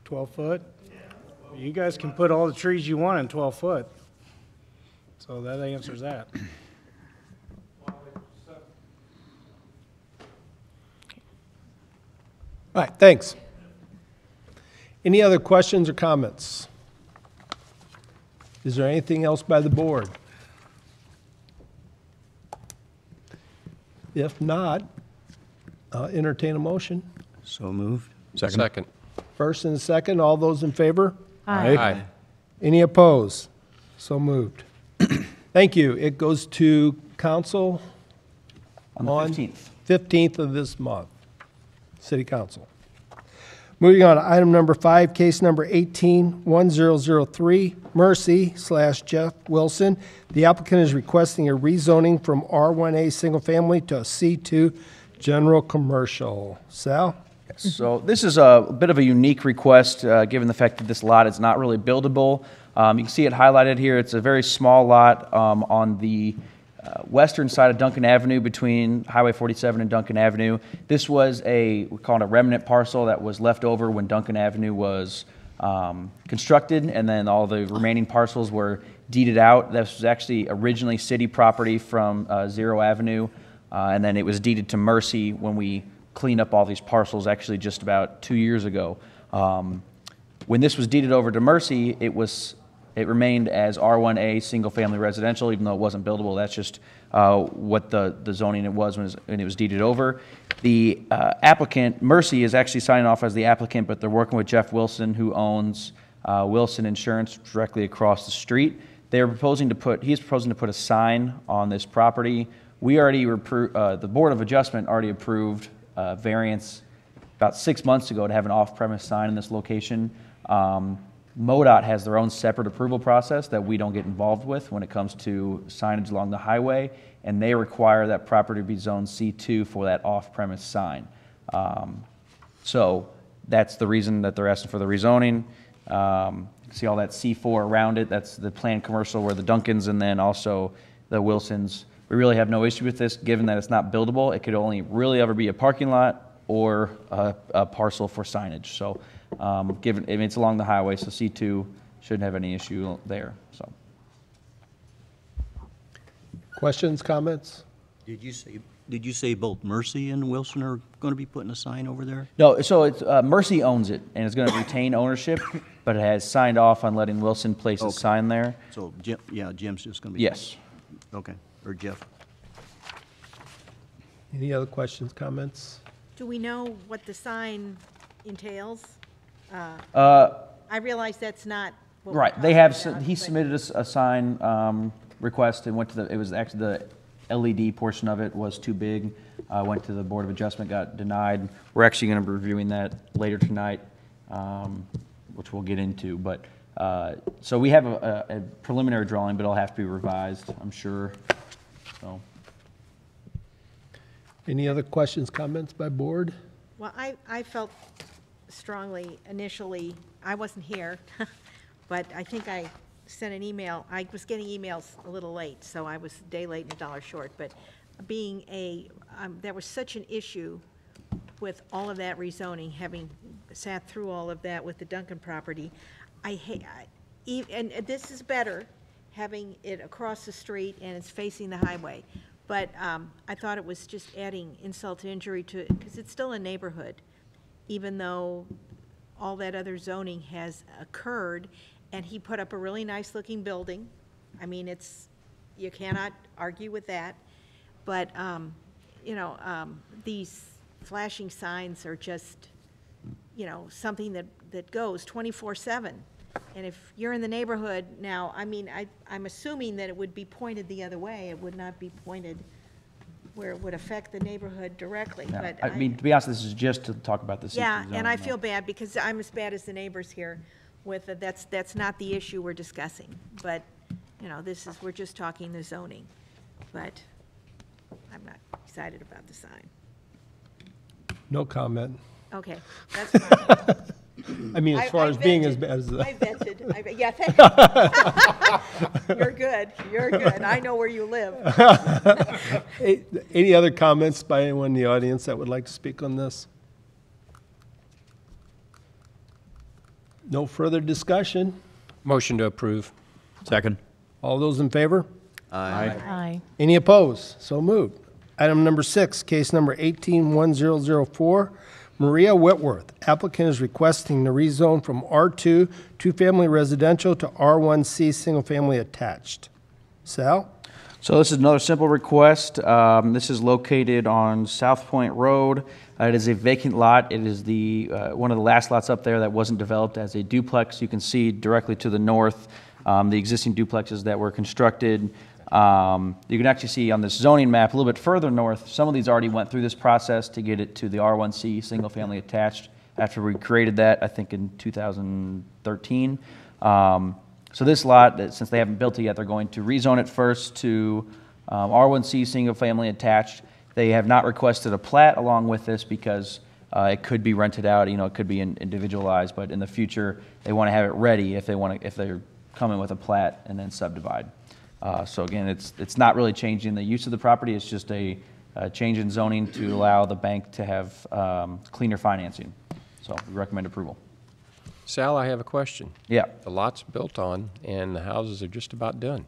12 foot? You guys can put all the trees you want in 12 foot. So that answers that. All right, thanks. Any other questions or comments? Is there anything else by the board? If not, entertain a motion. So moved. Second. First and second, all those in favor? Aye. Any opposed? So moved. Thank you. It goes to council On the 15th. 15th of this month. City council. Moving on to item number 5, case number 18-1003, Mercy/Jeff Wilson. The applicant is requesting a rezoning from R1A single family to a C2 general commercial. Sal? So this is a bit of a unique request, given the fact that this lot is not really buildable. You can see it highlighted here. It's a very small lot on the western side of Duncan Avenue between Highway 47 and Duncan Avenue. This was we call it a remnant parcel that was left over when Duncan Avenue was constructed, and then all the remaining parcels were deeded out. This was actually originally city property from Zero Avenue, and then it was deeded to Mercy when we cleaned up all these parcels actually just about 2 years ago. When this was deeded over to Mercy, it remained as R1A single-family residential, even though it wasn't buildable. That's just what the zoning it was when it was deeded over. The applicant, Mercy, is actually signing off as the applicant, but they're working with Jeff Wilson, who owns Wilson Insurance directly across the street. He's proposing to put a sign on this property. We already, the Board of Adjustment already approved variance about 6 months ago to have an off-premise sign in this location. MoDOT has their own separate approval process that we don't get involved with when it comes to signage along the highway, and they require that property be zoned C2 for that off-premise sign. So that's the reason that they're asking for the rezoning. You can see all that C4 around it. That's the planned commercial where the Duncans and then also the Wilsons. We really have no issue with this, given that it's not buildable. It could only really ever be a parking lot or a parcel for signage. So given it's along the highway, so C2 shouldn't have any issue there. So, Questions, comments? Did you say both Mercy and Wilson are going to be putting a sign over there? no, so it's Mercy owns it and it's going to retain ownership, but it has signed off on letting Wilson place a sign there. So Jim's just going to be. Yes. Okay, or Jeff. Any other questions, comments? Do we know what the sign entails? I realize that's not what we're Right, they talking have. about, He but- submitted a sign request and went to the. It was actually the LED portion of it was too big. Went to the Board of Adjustment, got denied. We're actually going to be reviewing that later tonight, which we'll get into. But so we have a preliminary drawing, but it'll have to be revised, I'm sure. So. Any other questions, comments by board? Well, I felt strongly initially, I wasn't here, but I think I sent an email. I was getting emails a little late, so I was a day late and $1 short. But being there was such an issue with all of that rezoning, having sat through all of that with the Duncan property. And this is better, having it across the street and it's facing the highway. But I thought it was just adding insult to injury to it, because it's still a neighborhood, even though all that other zoning has occurred, and he put up a really nice-looking building. I mean, you cannot argue with that. But, these flashing signs are just, something that goes 24/7. And if you're in the neighborhood now, I mean, I'm assuming that it would be pointed the other way. It would not be pointed where it would affect the neighborhood directly. Yeah. But I mean, to be honest, this is just to talk about the C2 yeah, zone, and I no. feel bad because I'm as bad as the neighbors here with, that's not the issue we're discussing. But, we're just talking the zoning. But I'm not excited about the sign. No comment. Okay, that's fine. I mean, as far as being as bad as the. I vented. Yeah, You're good. You're good. I know where you live. Any other comments by anyone in the audience that would like to speak on this? No further discussion. Motion to approve. Second. All those in favor? Aye. Any opposed? So moved. Item number 6, case number 18-1004, Maria Whitworth. Applicant is requesting the rezone from R2 two-family residential to R1C single-family attached. Sal? So this is another simple request. This is located on South Point Road. It is a vacant lot. It is the one of the last lots up there that wasn't developed as a duplex. You can see directly to the north the existing duplexes that were constructed You can actually see on this zoning map a little bit further north, some of these already went through this process to get it to the R1C, single-family attached, after we created that, I think in 2013. So this lot, since they haven't built it yet, they're going to rezone it first to R1C, single-family attached. They have not requested a plat along with this because it could be rented out, it could be individualized, but in the future, they want to have it ready if they're coming with a plat and then subdivide. So again, it's not really changing the use of the property, it's just a change in zoning to allow the bank to have cleaner financing. So we recommend approval. Sal, I have a question. Yeah. The lot's built on, and the houses are just about done.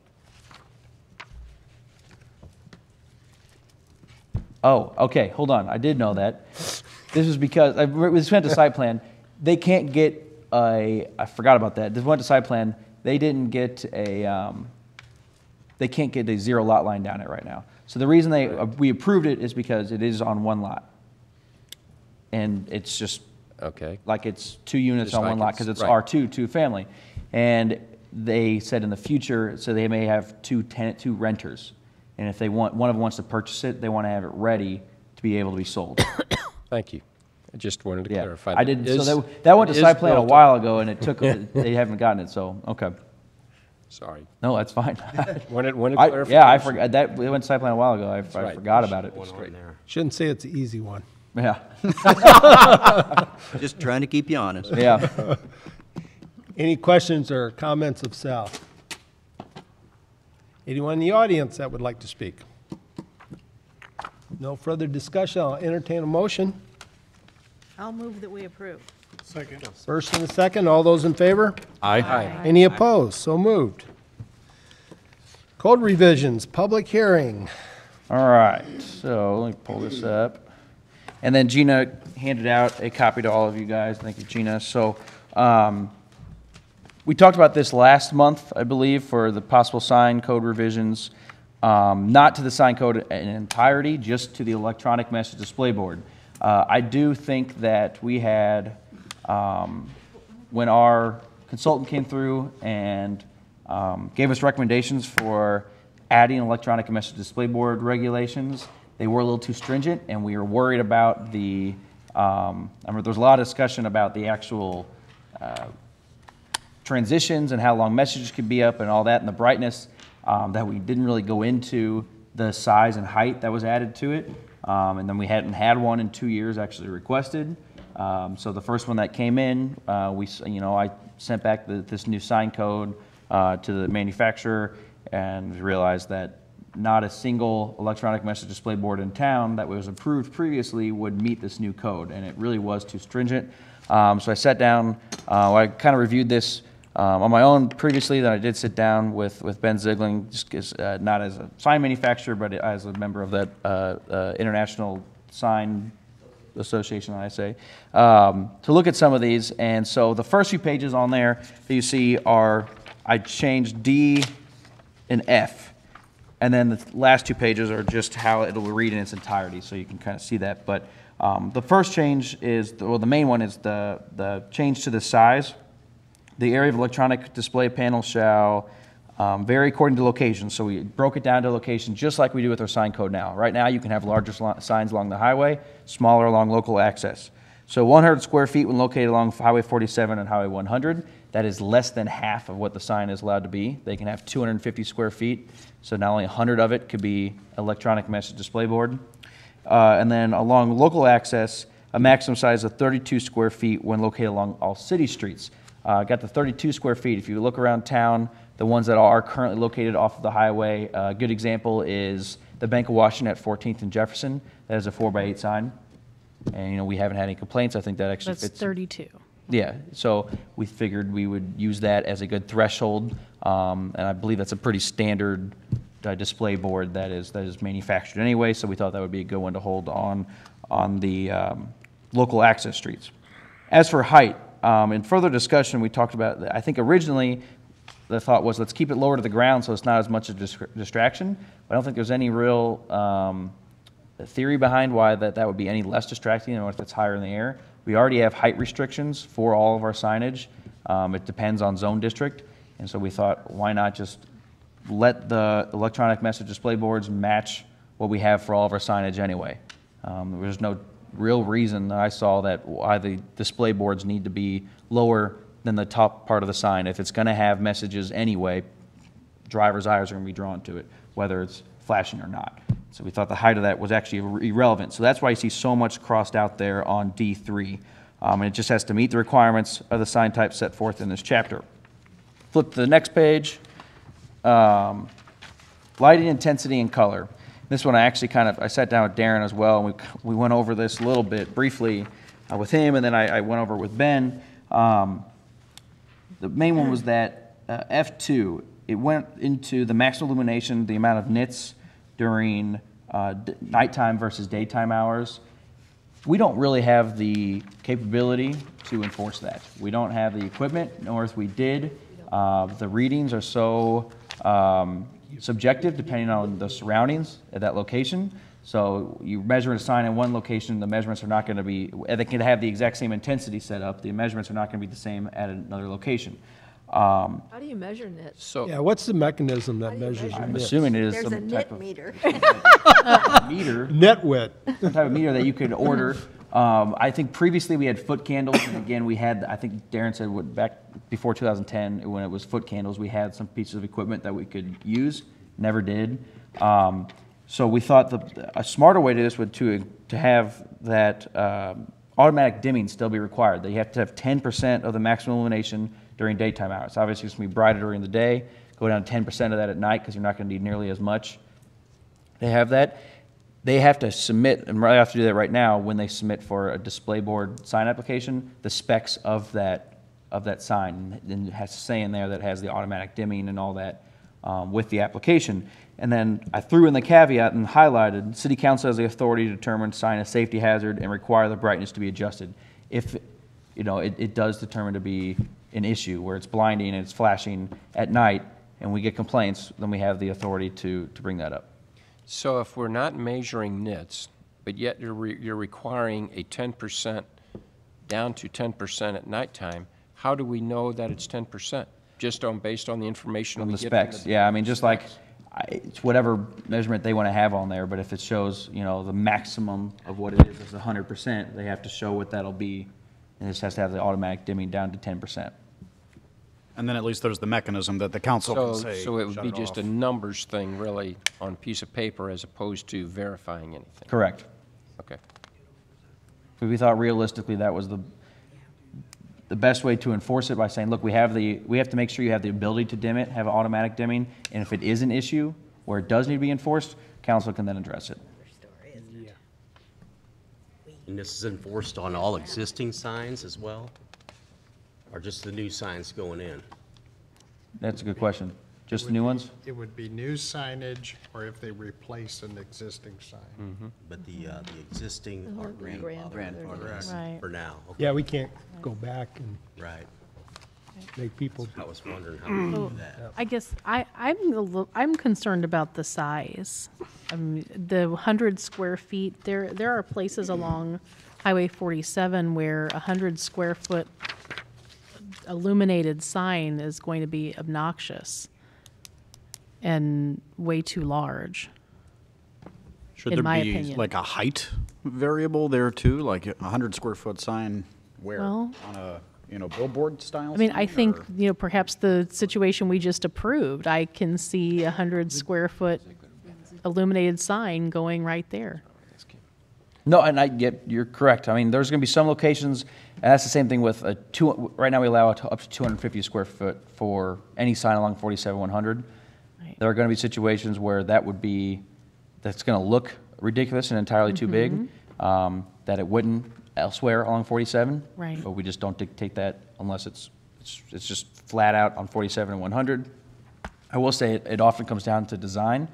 Oh, okay, hold on, I did know that. This is because, we just went to site plan, they can't get I forgot about that, this went to site plan, they didn't get they can't get a zero lot line down it right now. So the reason we approved it is because it is on one lot. And it's just, okay, like it's 2 units Just on one like lot, because it's right. R2, 2 family. And they said in the future, so they may have 2 renters. And if one of them wants to purchase it, they want to have it ready to be able to be sold. Thank you. I just wanted to Yeah, clarify. I didn't, so that went to site plan a while ago, and it took, they haven't gotten it, so, okay. Sorry. No, that's fine. Wanted Yeah, I clarification. forgot, it went to site plan a while ago, I right. forgot about it. Shouldn't say it's an easy one. Yeah. Just trying to keep you honest. Yeah. Any questions or comments of Sal? Anyone in the audience that would like to speak? No further discussion, I'll entertain a motion. I'll move that we approve. Second. First and a second, all those in favor? Aye. Any opposed? So moved. Code revisions, public hearing. All right, so let me pull this up. And then Gina handed out a copy to all of you guys. Thank you, Gina. So we talked about this last month, I believe, for the possible sign code revisions, not to the sign code in entirety, just to the electronic message display board. I do think that we had, when our consultant came through and gave us recommendations for adding electronic message display board regulations, they were a little too stringent, and we were worried about the, I mean, there's a lot of discussion about the actual transitions and how long messages could be up and all that, and the brightness, that we didn't really go into the size and height that was added to it. And then we hadn't had one in 2 years actually requested. So the first one that came in, I sent back this new sign code to the manufacturer, and realized that not a single electronic message display board in town that was approved previously would meet this new code, and it really was too stringent. So I sat down, I kind of reviewed this on my own previously, then I did sit down with Ben Ziegling, just not as a sign manufacturer, but as a member of that International Sign Association, I say, to look at some of these. And so the first few pages on there that you see are, I changed D and F. And then the last 2 pages are just how it'll read in its entirety, so you can kind of see that. But the first change is, the main one is the change to the size. The area of electronic display panel shall vary according to location. So we broke it down to location just like we do with our sign code now. Right now you can have larger signs along the highway, smaller along local access. So 100 square feet when located along Highway 47 and Highway 100, that is less than half of what the sign is allowed to be. They can have 250 square feet, so not only 100 of it could be electronic message display board. And then along local access, a maximum size of 32 square feet when located along all city streets. Got the 32 square feet. If you look around town, the ones that are currently located off of the highway, a good example is the Bank of Washington at 14th and Jefferson. That is a 4x8 sign. And, we haven't had any complaints. I think that actually That's fits. 32. Yeah, so we figured we would use that as a good threshold, and I believe that's a pretty standard display board that is manufactured anyway, so we thought that would be a good one to hold on the local access streets. As for height, in further discussion, we talked about, I think originally the thought was let's keep it lower to the ground so it's not as much a distraction, but I don't think there's any real theory behind why that would be any less distracting than if it's higher in the air. We already have height restrictions for all of our signage. It depends on zone district, and so we thought, why not just let the electronic message display boards match what we have for all of our signage anyway. There's no real reason that I saw that why the display boards need to be lower than the top part of the sign. If it's going to have messages anyway, driver's eyes are going to be drawn to it, whether it's flashing or not. So we thought the height of that was actually irrelevant. So that's why you see so much crossed out there on D3. And it just has to meet the requirements of the sign type set forth in this chapter. Flip to the next page. Lighting intensity and color. This one I actually I sat down with Darren as well, and we went over this a little bit briefly with him, and then I went over it with Ben. The main one was that F2, it went into the maximum illumination, the amount of nits during nighttime versus daytime hours. We don't really have the capability to enforce that. We don't have the equipment, nor if we did. The readings are so subjective depending on the surroundings at that location. So you measure a sign in one location, the measurements are not going to be, they can have the exact same intensity set up, the measurements are not going to be the same at another location. How do you measure nits? So Yeah, what's the mechanism that measures I'm nits? assuming it is There's a some type nit of meter. meter, Net width. some type of meter that you could order. I think previously we had foot candles, and again, we had, I think Darren said back before 2010, when it was foot candles, we had some pieces of equipment that we could use, never did. So we thought a smarter way to this would to have that automatic dimming still be required. That you have to have 10% of the maximum illumination during daytime hours. Obviously, it's going to be brighter during the day, go down to 10% of that at night because you're not going to need nearly as much. They have that. They have to submit, and they have to do that right now when they submit for a display board sign application, the specs of that sign. And it has to say in there that it has the automatic dimming and all that with the application. And then I threw in the caveat and highlighted, City Council has the authority to determine sign a safety hazard and require the brightness to be adjusted. If it does determine to be an issue where it's blinding and it's flashing at night and we get complaints, then we have the authority to bring that up. So if we're not measuring nits, but yet you're requiring a 10% down to 10% at nighttime, how do we know that it's 10%? Just based on the information On we the get specs, yeah, I mean, just like, it's whatever measurement they want to have on there, but if it shows, the maximum of what it is 100%, they have to show what that'll be, and it just has to have the automatic dimming down to 10%. And then at least there's the mechanism that the council can say. So it would shut be just a off. numbers thing, really, on a piece of paper as opposed to verifying anything? Correct. Okay. We thought realistically that was the best way to enforce it by saying, look, we have to make sure you have the ability to dim it, have automatic dimming, and if it is an issue where it does need to be enforced, council can then address it. And this is enforced on all existing signs as well? Or just the new signs going in? That's a good question. Just the new ones? It would be new signage, or if they replace an existing sign. But the existing are grandfathered Right. for now? Okay. Yeah, we can't go back and Right. make people. I was wondering how we do that. I guess I'm concerned about the size. The 100 square feet. There are places along Highway 47 where 100 square foot illuminated sign is going to be obnoxious and way too large. Should in there my be opinion. like a height variable there too, like a 100 square foot sign where Well- on a billboard style? I mean, I sign, think, or- perhaps the situation we just approved, I can see 100 square foot illuminated sign going right there. No, and you're correct. I mean, there's going to be some locations, and that's the same thing with right now we allow up to 250 square foot for any sign along 47-100. Right. There are going to be situations where that's going to look ridiculous and entirely too big, that it wouldn't elsewhere along 47. Right. But we just don't dictate that unless it's just flat out on 47 and 100. I will say it often comes down to design,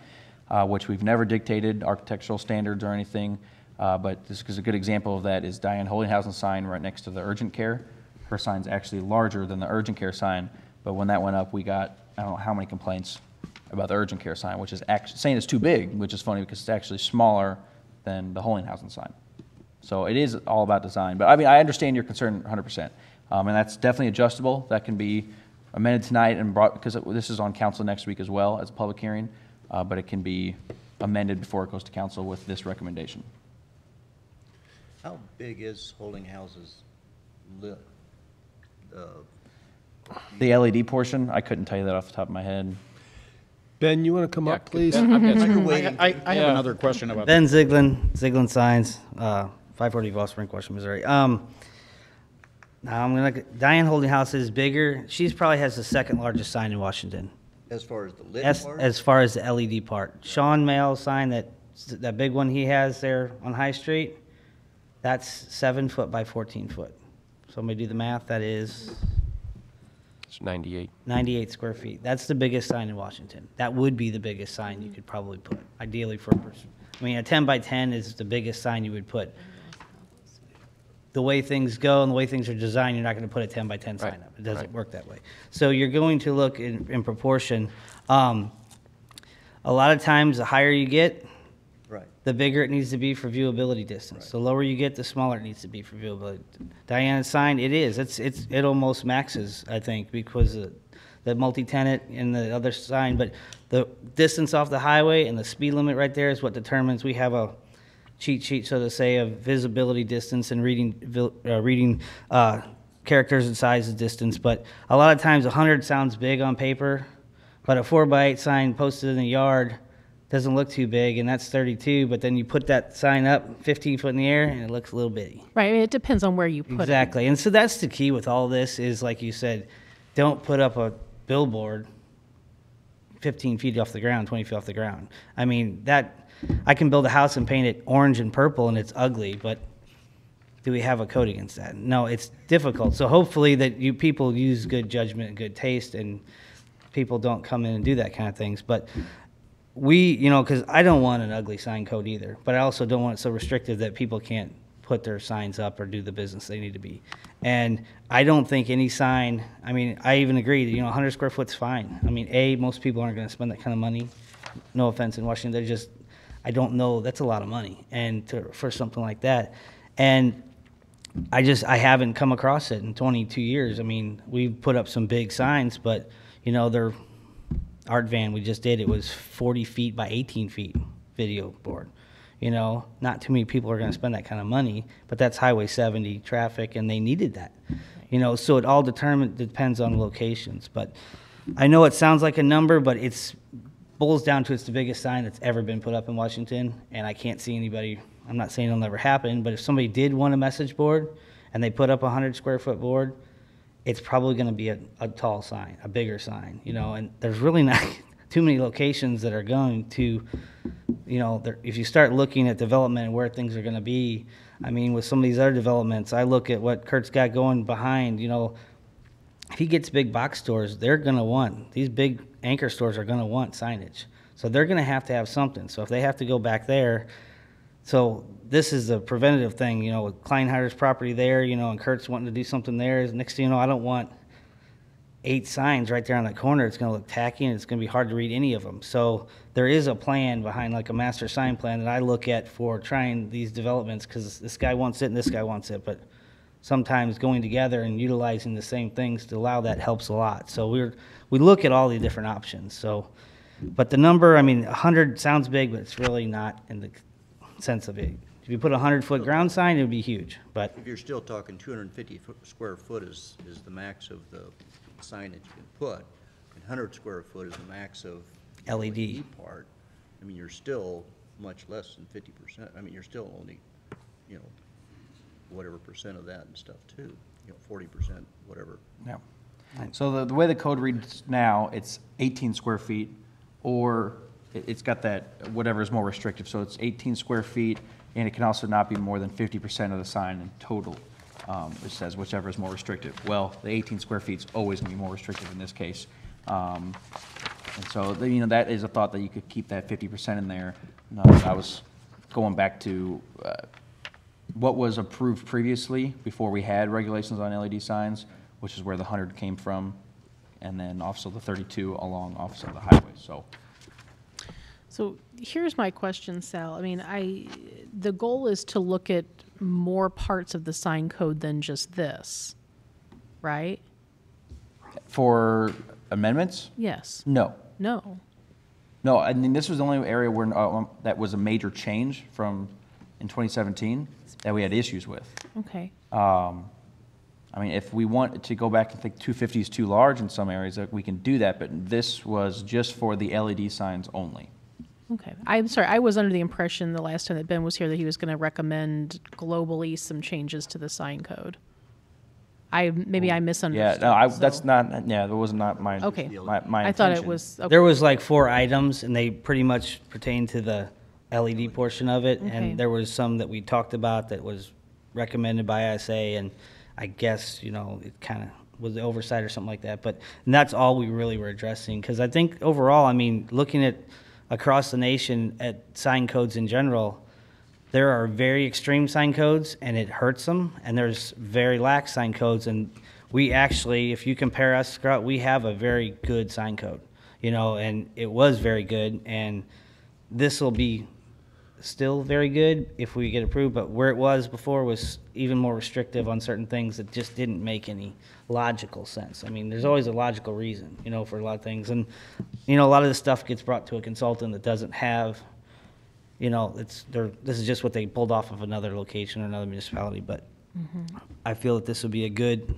which we've never dictated architectural standards or anything. But this is a good example of that is Diane Holinghausen's sign right next to the urgent care. Her sign's actually larger than the urgent care sign, but when that went up, we got, I don't know how many complaints about the urgent care sign, which is actually saying it's too big, which is funny because it's actually smaller than the Holinghausen sign. So it is all about design. But I mean, I understand your concern 100%. And that's definitely adjustable. That can be amended tonight and brought, because this is on council next week as well as a public hearing, but it can be amended before it goes to council with this recommendation. How big is Holding Houses lit? The LED portion, I couldn't tell you that off the top of my head. Ben, you want to come up, please? I have another question about Ben Ziegler Signs, 540 Gulf Spring, Washington, Missouri. Now Diane Holding House is bigger. She's probably has the second largest sign in Washington. As far as the lit part? As far as the LED part. Sean Mayall's sign, that big one he has there on High Street, that's 7 foot by 14 foot. Somebody do the math, that is It's 98. 98 square feet. That's the biggest sign in Washington. That would be the biggest sign you could probably put, ideally for a person. I mean, a 10 by 10 is the biggest sign you would put. The way things go and the way things are designed, you're not going to put a 10 by 10 sign up. It doesn't work that way. So you're going to look in proportion. A lot of times, the higher you get, the bigger it needs to be for viewability distance. The lower you get, the smaller it needs to be for viewability. Diana's sign, it almost maxes, I think, because the multi-tenant and the other sign, but the distance off the highway and the speed limit right there is what determines. We have a cheat sheet, so to say, of visibility distance and reading characters and sizes distance. But a lot of times 100 sounds big on paper, but a 4x8 sign posted in the yard doesn't look too big, and that's 32, but then you put that sign up 15 foot in the air, and it looks a little bitty. Right, I mean, it depends on where you put it. Exactly, and so that's the key with all this is, like you said, don't put up a billboard 15 feet off the ground, 20 feet off the ground. I mean, I can build a house and paint it orange and purple, and it's ugly, but do we have a code against that? No, it's difficult. So hopefully that people use good judgment and good taste, and people don't come in and do that kind of things. But because I don't want an ugly sign code either, but I also don't want it so restrictive that people can't put their signs up or do the business they need to be. And I don't think any sign, I mean, I even agree that, 100 square foot's fine. I mean, most people aren't going to spend that kind of money. No offense in Washington, I don't know, that's a lot of money for something like that. And I haven't come across it in 22 years. I mean, we've put up some big signs, but, they're Art Van we just did, it was 40 feet by 18 feet video board. Not too many people are going to spend that kind of money, but that's Highway 70 traffic, and they needed that. So it all depends on locations. But I know it sounds like a number, but it's boils down to it's the biggest sign that's ever been put up in Washington, and I can't see anybody, I'm not saying it'll never happen, but if somebody did want a message board and they put up a 100 square foot board, it's probably going to be a tall sign, a bigger sign, and there's really not too many locations that are going to, if you start looking at development and where things are going to be, I mean, with some of these other developments, I look at what Kurt's got going behind, if he gets big box stores, these big anchor stores are going to want signage. So they're going to have something. So if they have to go back there, so this is a preventative thing, with Kleinharder's property there, and Kurt's wanting to do something there. Next thing you know, I don't want 8 signs right there on that corner. It's going to look tacky, and it's going to be hard to read any of them. So there is a plan behind, like a master sign plan that I look at for trying these developments, because this guy wants it and this guy wants it. But sometimes going together and utilizing the same things to allow that helps a lot. So we look at all the different options. So, but the number, 100 sounds big, but it's really not in the sense of it. If you put a 100-foot ground sign, it would be huge. But if you're still talking 250 square foot is the max of the signage you can put, and 100 square foot is the max of LED part. You're still much less than 50%. You're still only, whatever percent of that and stuff too. 40%, whatever. Yeah. So the way the code reads now, it's 18 square feet, or it's got that whatever is more restrictive. So it's 18 square feet, and it can also not be more than 50% of the sign in total. It says whichever is more restrictive. Well, the 18 square feet is always going to be more restrictive in this case. And so that is a thought that you could keep that 50% in there. I was going back to what was approved previously before we had regulations on LED signs, which is where the 100 came from, and then also the 32 along off of the highway. So here's my question, Sal. The goal is to look at more parts of the sign code than just this, right? For amendments? Yes. No. No. No, I mean, this was the only area where, that was a major change from, in 2017, that we had issues with. Okay. I mean, if we want to go back and think 250 is too large in some areas, we can do that, but this was just for the LED signs only. Okay. I'm sorry, I was under the impression the last time that Ben was here that he was going to recommend globally some changes to the sign code. Maybe I misunderstood. Yeah, no, so- that's not, yeah, that was not my, Okay. my I thought it intention. was, okay. There was like 4 items, and they pretty much pertain to the LED portion of it. Okay. And there was some that we talked about that was recommended by ISA, and I guess, you know, it kind of was the oversight or something like that. And that's all we really were addressing. Because I think overall, I mean, looking at across the nation at sign codes in general, there are very extreme sign codes, and it hurts them, and there's very lax sign codes, and we actually, if you compare us, Scott, we have a very good sign code, you know, and it was very good, and this will be still very good if we get approved, but where it was before was even more restrictive on certain things that just didn't make any logical sense. I mean, there's always a logical reason, you know, for a lot of things, and, you know, a lot of this stuff gets brought to a consultant that doesn't have, you know, this is just what they pulled off of another location or another municipality, but I feel that this would be a good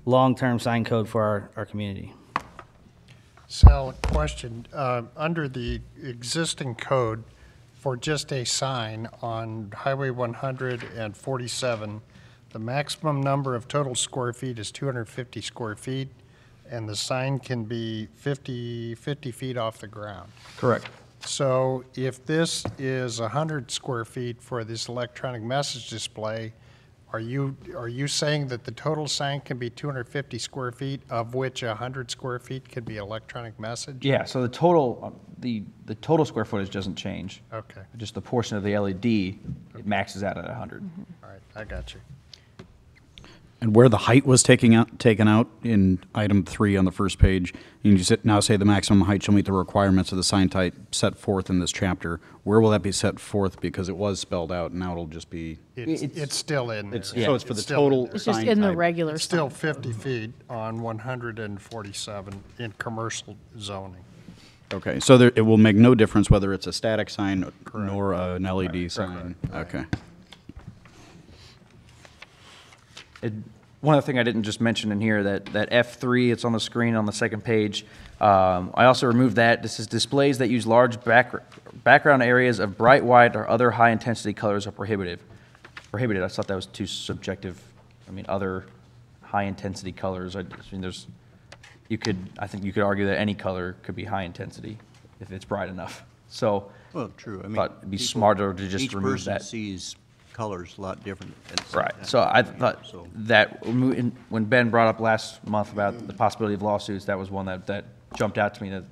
long-term sign code for our community. Sal, a question. Under the existing code, for just a sign on Highway 147, the maximum number of total square feet is 250 square feet, and the sign can be 50 feet off the ground. Correct. So if this is 100 square feet for this electronic message display, are you saying that the total sign can be 250 square feet, of which 100 square feet could be electronic message? Yeah, so the total, the total square footage doesn't change. Okay. Just the portion of the LED, it maxes out at 100. All right, I got you. And where the height was taken out in item 3 on the first page, you now say the maximum height shall meet the requirements of the sign type set forth in this chapter. Where will that be set forth? Because it was spelled out, and now it'll just be. It's still in there. So it's for the still in total there. It's just sign in the type. regular It's still sign. 50 feet on 147 in commercial zoning. Okay, so it will make no difference whether it's a static sign nor an LED sign? Okay. One other thing I didn't just mention in here, that F3, it's on the screen on the second page. I also removed that. This is displays that use large background areas of bright white or other high-intensity colors are prohibited. I thought that was too subjective. I mean, other high-intensity colors, I mean, I think you could argue that any color could be high-intensity if it's bright enough. So, Well, true. I mean, thought it'd be smarter to just remove that. Each person sees colors a lot different. at the same Right, time. so I thought So- that, when Ben brought up last month about the possibility of lawsuits, that was one that jumped out to me that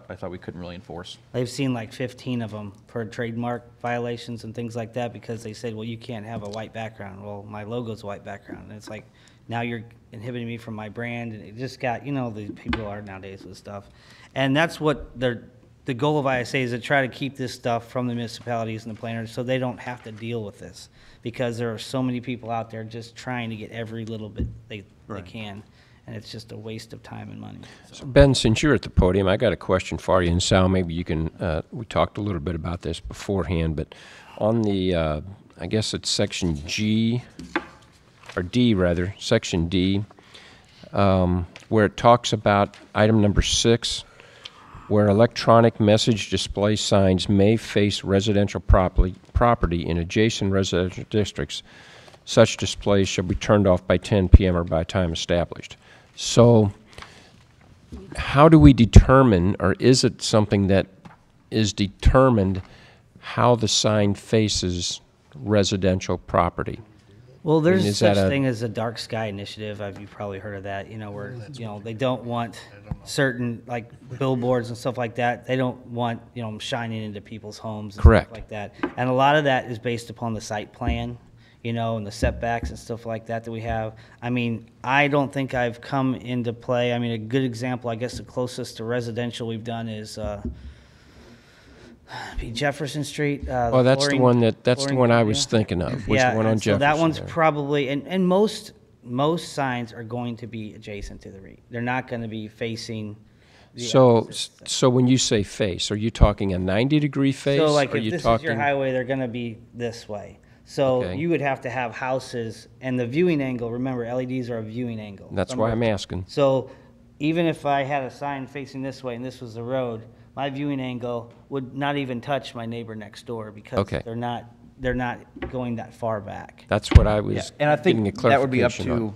I thought we couldn't really enforce. They've seen like 15 of them for trademark violations and things like that because they said, well, you can't have a white background. Well, my logo's a white background. And it's like, now you're inhibiting me from my brand. And it just got, you know, the people are nowadays with stuff. And that's what the goal of ISA is to try to keep this stuff from the municipalities and the planners so they don't have to deal with this. Because there are so many people out there just trying to get every little bit they can. And it's just a waste of time and money. So Ben, since you're at the podium, I got a question for you, and Sal, maybe you can, we talked a little bit about this beforehand, but on the, I guess it's section G, or D rather, section D, where it talks about item number 6, where electronic message display signs may face residential property in adjacent residential districts, such displays shall be turned off by 10 p.m. or by time established. So how do we determine, or is it something that is determined how the sign faces residential property? Well, I mean, there's is such that a- thing as a dark sky initiative. You've probably heard of that, you know, where, you know, they don't want certain, like, billboards and stuff like that. They don't want, you know, shining into people's homes and Correct. stuff like that. And a lot of that is based upon the site plan, you know, and the setbacks and stuff like that we have. I mean, I don't think I've come into play. I mean, a good example, I guess the closest to residential we've done is Jefferson Street. Oh, that's the Flooring- one that's the Flooring one I Company. was thinking of, was Yeah, the one on and Jefferson. so that one's there. probably, and most most signs are going to be adjacent to the REIT. They're not going to be facing the So, opposite. so when you say face, are you talking a 90-degree face? So like Are if you this talking? is your highway, they're going to be this way. So Okay. you would have to have houses, and the viewing angle, remember, LEDs are a viewing angle. That's why I'm asking. So even if I had a sign facing this way and this was the road, my viewing angle would not even touch my neighbor next door because Okay. they're not going that far back. That's what I was And I getting a think that would be up clarification on. to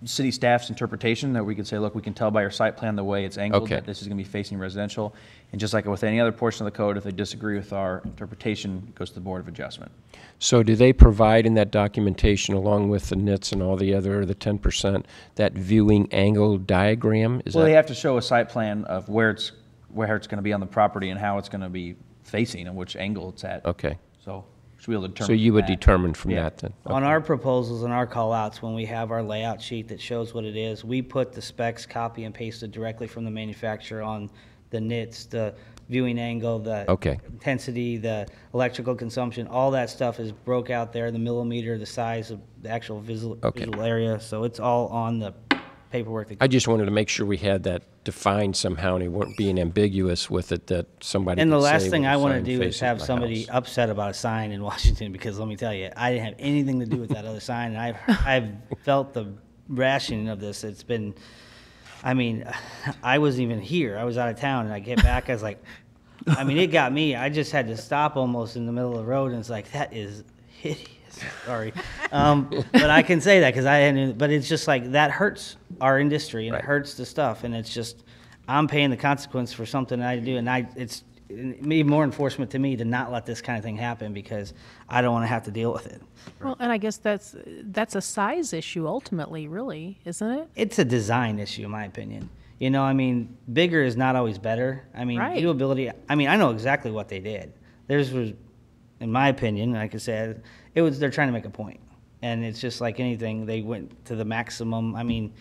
city staff's interpretation, that we could say, look, we can tell by your site plan the way it's angled, Okay. that this is going to be facing residential. And just like with any other portion of the code, if they disagree with our interpretation, it goes to the Board of Adjustment. So do they provide in that documentation, along with the nits and all the other, the 10%, that viewing angle diagram? Is Well, they that, have to show a site plan of where it's going to be on the property and how it's going to be facing and which angle it's at. okay. So should be able to determine. So you would from that. determine from Yeah. that then? On our proposals and our call-outs, when we have our layout sheet that shows what it is, we put the specs copy and pasted directly from the manufacturer on the nits, the viewing angle, the Okay. intensity, the electrical consumption, all that stuff is broke out there, the millimeter, the size of the actual visual area, so it's all on the paperwork. That I just wanted to make sure we had that defined somehow, and we weren't being ambiguous with it, that somebody And the could say last thing with a I want to sign do is faces have my somebody house. upset about a sign in Washington, because let me tell you, I didn't have anything to do with that other sign, and I've felt the rationing of this. It's been, I mean, I wasn't even here. I was out of town, and I get back, I was like, I mean, it got me. I just had to stop almost in the middle of the road, and it's like, that is hideous. Sorry. But I can say that because I hadn't, but it's just like, that hurts our industry, and it hurts the stuff, and it's just, I'm paying the consequence for something I do, and it's even more enforcement to me to not let this kind of thing happen, because I don't want to have to deal with it. Well, and I guess that's a size issue ultimately, really, isn't it? It's a design issue, in my opinion. You know, I mean, bigger is not always better. I mean, Right. viewability, I mean, I know exactly what they did. Theirs was, in my opinion, like I said, they're trying to make a point. And it's just like anything, they went to the maximum. I mean,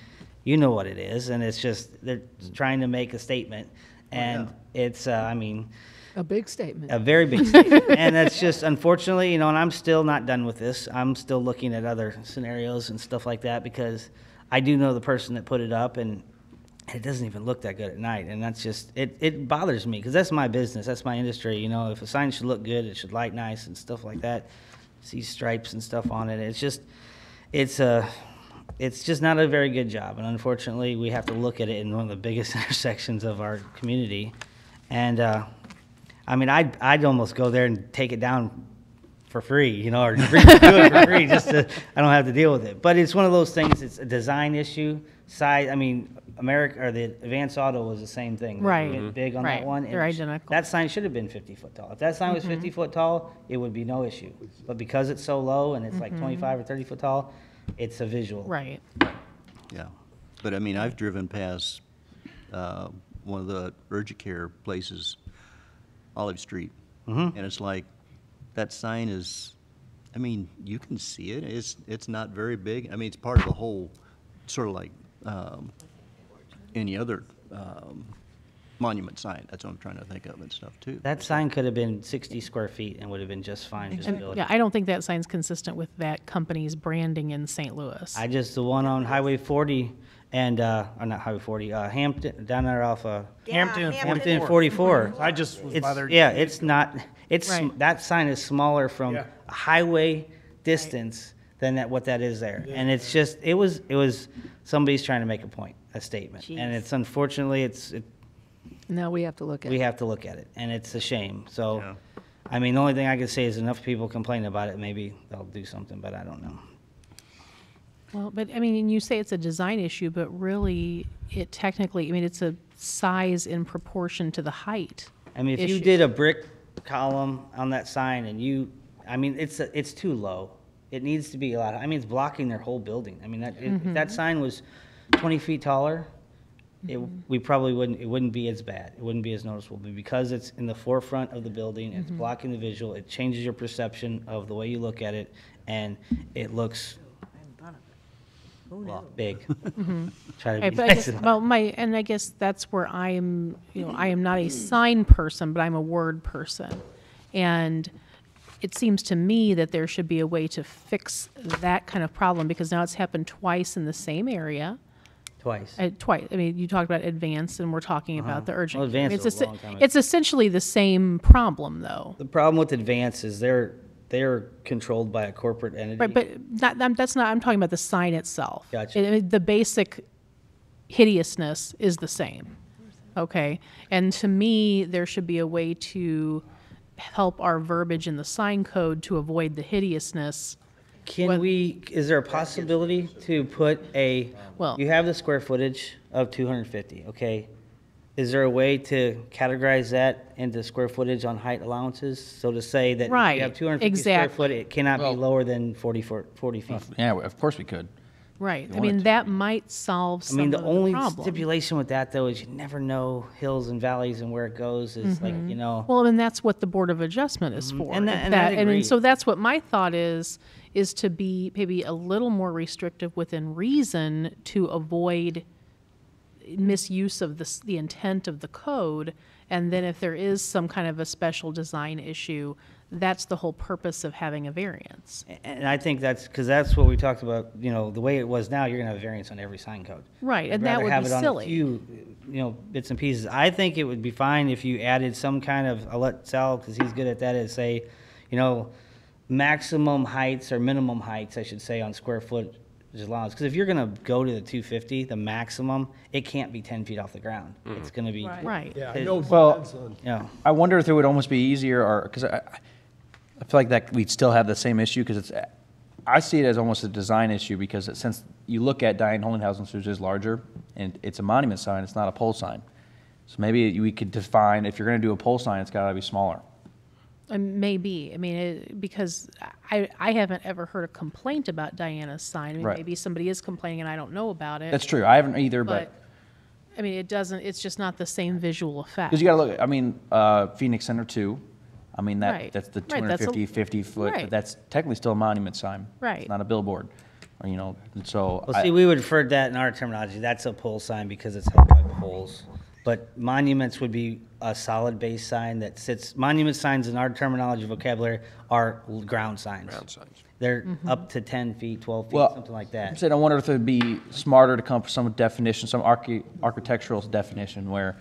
you know what it is, and it's just, they're trying to make a statement. And it's, I mean, A big statement. a very big statement. And that's just, unfortunately, you know, and I'm still not done with this. I'm still looking at other scenarios and stuff like that, because I do know the person that put it up, and it doesn't even look that good at night. And that's just, it bothers me, because that's my business, that's my industry. You know, if a sign should look good, it should light nice and stuff like that. See stripes and stuff on it. It's just, it's just not a very good job. And unfortunately, we have to look at it in one of the biggest intersections of our community. And, I mean, I'd almost go there and take it down for free, you know, or do it for free, just to, I don't have to deal with it. But it's one of those things, it's a design issue, size, I mean, the Advance Auto was the same thing. They Right. went big on that Right. one. They're and identical. That sign should have been 50 foot tall. If that sign was 50 foot tall, it would be no issue. But because it's so low and it's like 25 or 30 foot tall, it's a visual. Right. Yeah, but I mean, I've driven past one of the Urgicare places, Olive Street, and it's like, that sign is, I mean, you can see it, it's not very big. I mean, it's part of the whole, sort of like any other monument sign. That's what I'm trying to think of and stuff, too. That sign could have been 60 square feet and would have been just fine. And, visibility. yeah, I don't think that sign's consistent with that company's branding in St. Louis. The one on Highway 40 and, or not Highway 40, Hampton, down there off Hampton and Hampton and 44. I just was bothered. Yeah, it's not, Right. that sign is smaller from Yeah. a highway distance than what that is there. And it's just, it was, somebody's trying to make a point, a statement. And Jeez. it's unfortunately, Now we have to look at we it. have to look at it, and it's a shame. So, I mean, the only thing I can say is enough people complain about it, maybe they'll do something, but I don't know. Well, but I mean, you say it's a design issue, but really, it technically, I mean, it's a size in proportion to the height. I mean, if you issue. did a brick column on that sign and I mean, it's too low. It needs to be a lot, I mean, it's blocking their whole building. I mean, if that sign was 20 feet taller, it wouldn't be as bad. It wouldn't be as noticeable. But because it's in the forefront of the building, it's blocking the visual, it changes your perception of the way you look at it, and it looks big. Try to Right, be but I nice guess, about it. I guess that's where I am not a sign person, but I'm a word person. And it seems to me that there should be a way to fix that kind of problem, because now it's happened twice in the same area. Twice. Twice. I mean, you talked about Advance, and we're talking about the urgent. Well, care. I mean, Advance it's, was a long time ago. it's essentially the same problem, though. The problem with Advance is they're controlled by a corporate entity. Right, but that's not, I'm talking about the sign itself. Gotcha. The basic hideousness is the same, okay? And to me, there should be a way to help our verbiage in the sign code to avoid the hideousness. Is there a possibility to put you have the square footage of 250, okay? Is there a way to categorize that into square footage on height allowances? So to say that if Right, you have 250 square foot, it cannot be lower than 40 feet. Yeah, of course we could. Right. I You mean, want it that might solve I some mean, the of only the problem. stipulation with that, though, is you never know hills and valleys and where it goes. Is like, you know. Well, and that's what the Board of Adjustment is for. And If I'd agree. so that's what my thought is to be maybe a little more restrictive within reason to avoid misuse of the intent of the code. And then if there is some kind of a special design issue, that's the whole purpose of having a variance. And I think that's because that's what we talked about. You know, the way it was now, you're going to have variance on every sign code. Right, I'd and that rather would have be it on silly. a few, bits and pieces. I think it would be fine if you added some kind of. I'll let Sal, because he's good at that, is say, maximum heights or minimum heights, I should say, on square foot allowance. Because if you're going to go to the 250, the maximum, it can't be 10 feet off the ground. It's going to be Right. Yeah, I know. Well, Yeah. I wonder if it would almost be easier, or because I feel like that we'd still have the same issue, because I see it as almost a design issue, because since you look at Diane Holinghausen, which is larger, and it's a monument sign, it's not a pole sign. So maybe we could define, if you're going to do a pole sign, it's got to be smaller. Maybe. I mean, because I haven't ever heard a complaint about Diana's sign. I mean, Right. maybe somebody is complaining and I don't know about it. That's true. I haven't either, but I mean, it's just not the same visual effect. because you got to look. I mean, Phoenix Center 2. I mean, Right. that's the Right, that's a- 250, 50 foot, right. but that's technically still a monument sign. Right. It's not a billboard, or, and so. Well, see, we would refer to that in our terminology. That's a pole sign because it's held by poles. But monuments would be a solid base sign that sits. Monument signs in our terminology vocabulary are ground signs. Ground signs. They're up to 10 feet, 12 feet, Well, something like I'm that. saying, I wonder if it'd be smarter to come up with some definition, some architectural definition, where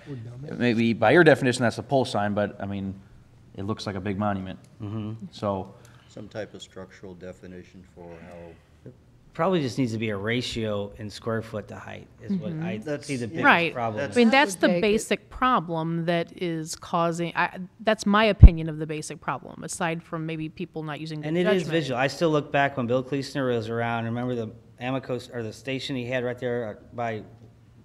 maybe by your definition, that's a pole sign, but, I mean, it looks like a big monument. So, Some type of structural definition for how. Probably just needs to be a ratio in square foot to height is what I see the biggest Right. problem. I mean, that's the basic problem that is causing, that's my opinion of the basic problem, aside from maybe people not using good And it judgment. is visual. I still look back when Bill Kleesner was around. Remember the Amicos, or the station he had right there by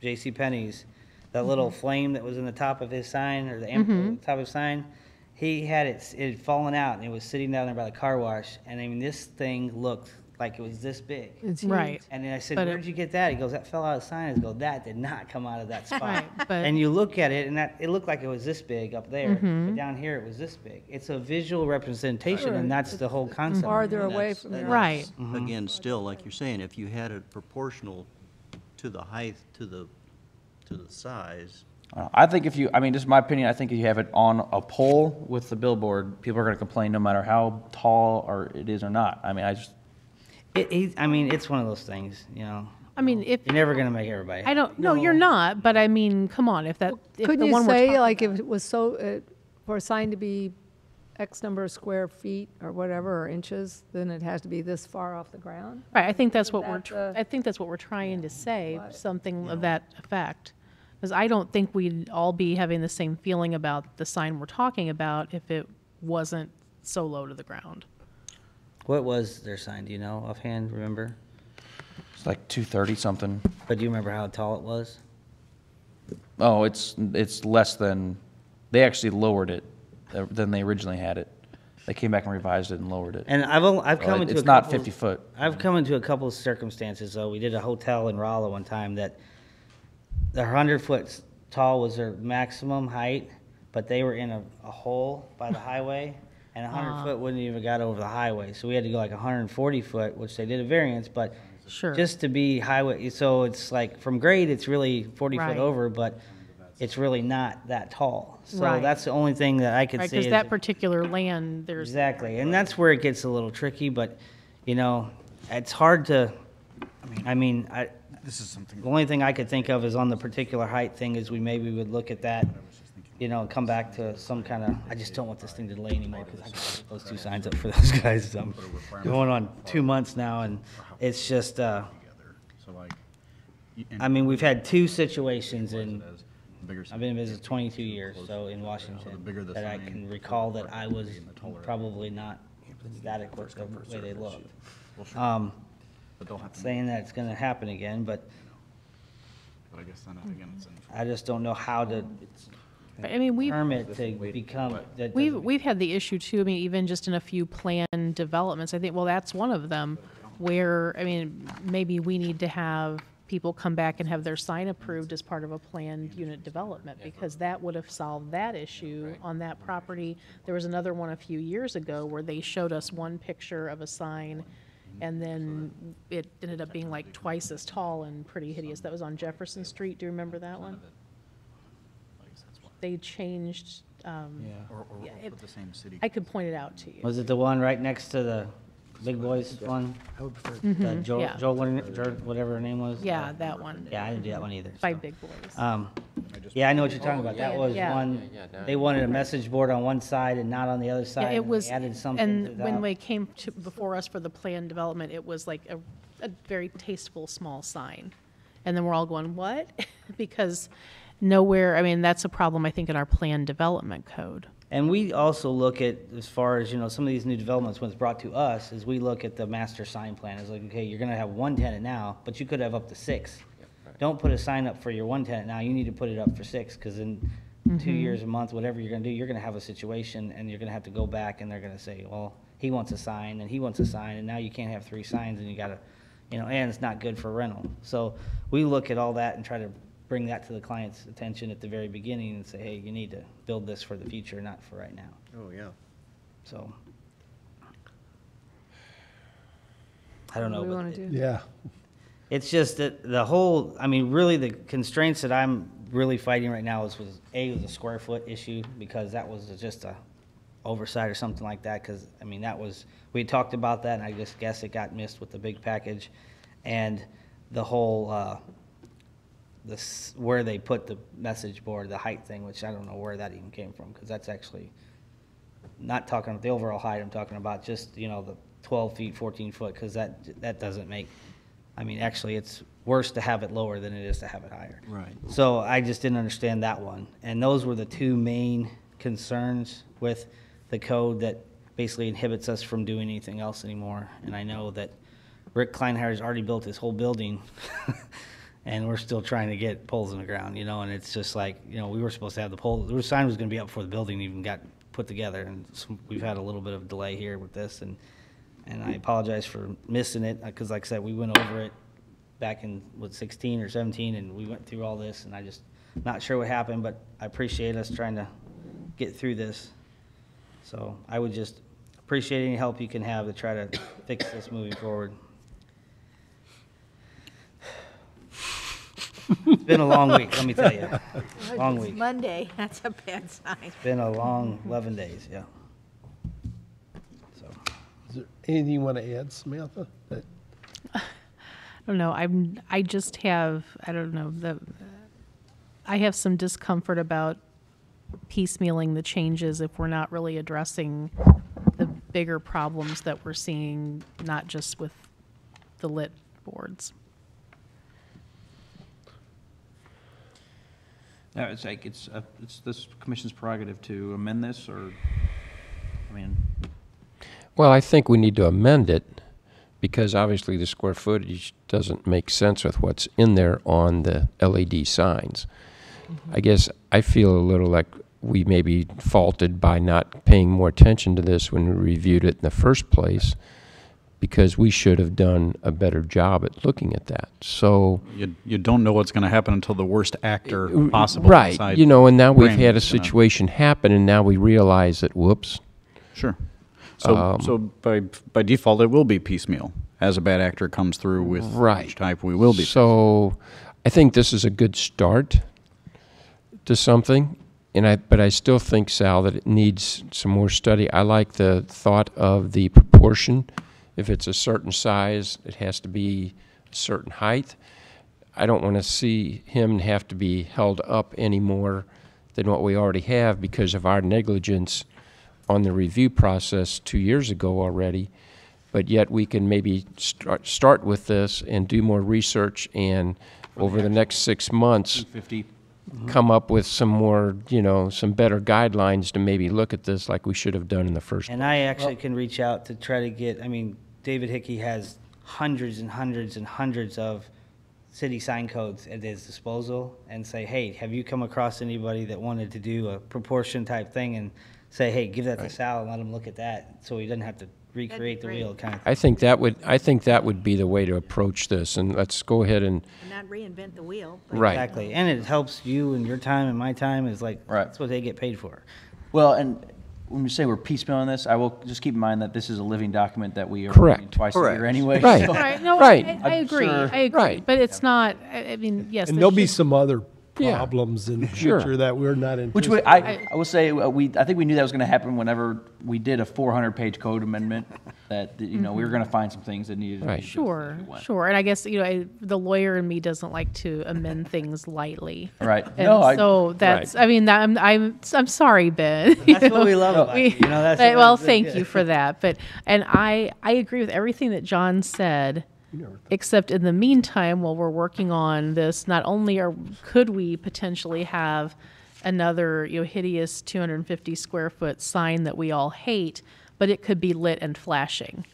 J.C. Penney's, that little flame that was in the top of his sign, or the top of his sign. He had it had fallen out, and it was sitting down there by the car wash. And I mean, this thing looked like it was this big. It's Right. huge. And then I said, But "Where'd you get that?" He goes, "That fell out of the sign." I go, "That did not come out of that spot." Right, but- And you look at it, and it looked like it was this big up there, but down here it was this big. It's a visual representation, and that's the whole concept. Farther And away that's- from and your. Right. that's, Again, still, like you're saying, if you had it proportional to the height, to the size. I think just my opinion, I think if you have it on a pole with the billboard, people are going to complain no matter how tall or it is or not. I mean, I mean, it's one of those things, I mean, if, You're never gonna make everybody. I don't, no, you're not, but I mean, come on, if Couldn't the you one we're say, talking like, if it was for a sign to be X number of square feet or whatever, or inches, then it has to be this far off the ground? Right, I think that's what Isn't we're, that I think that's what we're trying to say, something of that effect. Because I don't think we'd all be having the same feeling about the sign we're talking about if it wasn't so low to the ground. What was their sign? Do you know offhand? Remember? it's like 230 something. But do you remember how tall it was? Oh, it's less than, they actually lowered it than they originally had it. They came back and revised it and lowered it. And I've come into It's a not couple- 50 foot. I've come into a couple of circumstances though. We did a hotel in Rolla one time that the 100-foot tall was their maximum height, but they were in a hole by the highway, and 100-foot wouldn't even got over the highway. So we had to go like 140 foot, which they did a variance, but Sure. just to be highway. So it's like from grade, it's really 40 Right. foot over, but it's really not that tall. So Right. that's the only thing that I could Right, see. because is that particular land, there's. Exactly, and that's where it gets a little tricky, but, you know, it's hard to, This is something. the only thing I could think of is on the particular height thing is we maybe would look at that, you know, and come back to some kind of, I just don't want this thing to delay anymore because I got those 2 signs up for those guys. I'm going on 2 months now, and it's just, So like. I mean, we've had 2 situations in, I've been in business 22 years, so in Washington, that I can recall that I was probably not adequate the way they looked. Saying that it's gonna happen again, but I guess then again, it's. I just don't know how to I mean, permit to become. that We've, doesn't- we've had the issue too, I mean, even just in a few planned developments, I think, well, that's one of them, where, I mean, maybe we need to have people come back and have their sign approved as part of a planned unit development, because that would have solved that issue on that property. There was another one a few years ago where they showed us one picture of a sign, and then it ended up being like twice as tall and pretty hideous. That was on Jefferson Street, do you remember that one? They changed, Or yeah, it- with the same city. I could point it out to you. Was it the one right next to the Big Boys one? I would prefer. Mhm, yeah. Joel, whatever her name was? Yeah, that one. Yeah, I didn't do that one either. By so. Big Boys. Yeah, I know what you're talking about. That was Yeah. one, they wanted a message board on one side and not on the other Yeah, side. it and they was, added something to and when that. they came to, before us for the plan development, it was like a very tasteful, small sign. And then we're all going, what? Because nowhere, I mean, that's a problem, I think, in our plan development code. And we also look at, as far as, you know, some of these new developments, when it's brought to us, is we look at the master sign plan. It's like, okay, you're gonna have 1 tenant now, but you could have up to 6. Don't put a sign up for your 1 tenant now, you need to put it up for 6, because in 2 years, a month, whatever you're gonna do, you're gonna have a situation, and you're gonna have to go back, and they're gonna say, well, he wants a sign, and he wants a sign, and now you can't have 3 signs, and you gotta, you know, and it's not good for rental. So we look at all that and try to bring that to the client's attention at the very beginning and say, hey, you need to build this for the future, not for right now. Oh, yeah. So, I don't know. What do we but want to it- do? Yeah. It's just that the whole, I mean, really the constraints that I'm really fighting right now was the square foot issue, because that was just a oversight or something like that, because, I mean, that was, we had talked about that, and I just guess it got missed with the big package. And the whole, where they put the message board, the height thing, which I don't know where that even came from, because that's actually, not talking about the overall height, I'm talking about just, you know, the 12 feet, 14 foot, because that doesn't make, I mean, actually, it's worse to have it lower than it is to have it higher. Right. So I just didn't understand that one. And those were the 2 main concerns with the code that basically inhibits us from doing anything else anymore. And I know that Rick Kleinheiser's already built his whole building, and we're still trying to get poles in the ground, you know, and it's just like, you know, we were supposed to have the pole, the sign was gonna be up before the building even got put together, and we've had a little bit of delay here with this, and I apologize for missing it, because like I said, we went over it back in, 16 or 17, and we went through all this, and I just, not sure what happened, but I appreciate us trying to get through this. So I would just appreciate any help you can have to try to fix this moving forward. It's been a long week, let me tell you. Long It's week. Monday, that's a bad sign. It's been a long 11 days, yeah. Is there anything you want to add, Samantha? I don't know, I just have, I don't know, I have some discomfort about piecemealing the changes if we're not really addressing the bigger problems that we're seeing, not just with the lit boards. No, it's like, it's this commission's prerogative to amend this, or, I mean. Well, I think we need to amend it, because obviously the square footage doesn't make sense with what's in there on the LED signs. I guess I feel a little like we may be faulted by not paying more attention to this when we reviewed it in the first place, because we should have done a better job at looking at that. So You don't know what's going to happen until the worst actor possible. right, inside you know, and now we've frame had a is gonna- situation happen, and now we realize that, whoops. Sure. So by default, it will be piecemeal. As a bad actor comes through with Right. each type, we will be. So I think this is a good start to something, but I still think, Sal, that it needs some more study. I like the thought of the proportion. If it's a certain size, it has to be a certain height. I don't want to see him have to be held up any more than what we already have because of our negligence on the review process 2 years ago already. But yet we can maybe start with this and do more research, and over the next 6 months, 50. come up with some more, some better guidelines to maybe look at this like we should have done in the first. And I actually can reach out to try to get, David Hickey has hundreds and hundreds and hundreds of city sign codes at his disposal, and say, hey, have you come across anybody that wanted to do a proportion type thing, and say, hey, give that to Sal and let him look at that, so he doesn't have to recreate the wheel kind of thing. I think that would be the way to approach this, and let's go ahead and. And not reinvent the wheel. But Right. Exactly, and it helps you and your time and my time is like, Right. that's what they get paid for. Well, and when we say we're piecemealing this, I will just keep in mind that this is a living document that we are Correct. reviewing twice a Correct. year anyway. Right. so- Right, no, Right. I agree, sure- I agree. Right. But it's not, I mean, yes. And there there'll be should- some other Yeah. problems in the Sure. future that we're not Which anticipating. I will say, I think we knew that was going to happen whenever we did a 400-page code amendment, that, we were going to find some things that needed to be. Right. fixed Sure, as we went. sure. And I guess, the lawyer in me doesn't like to amend things lightly. Right. And No, I- so that's, I mean, I'm sorry, Ben. That's what we love about you, that's Well, that's thank good. you for that. But, and I agree with everything that John said, except in the meantime, while we're working on this, not only could we potentially have another, hideous 250 square foot sign that we all hate, but it could be lit and flashing,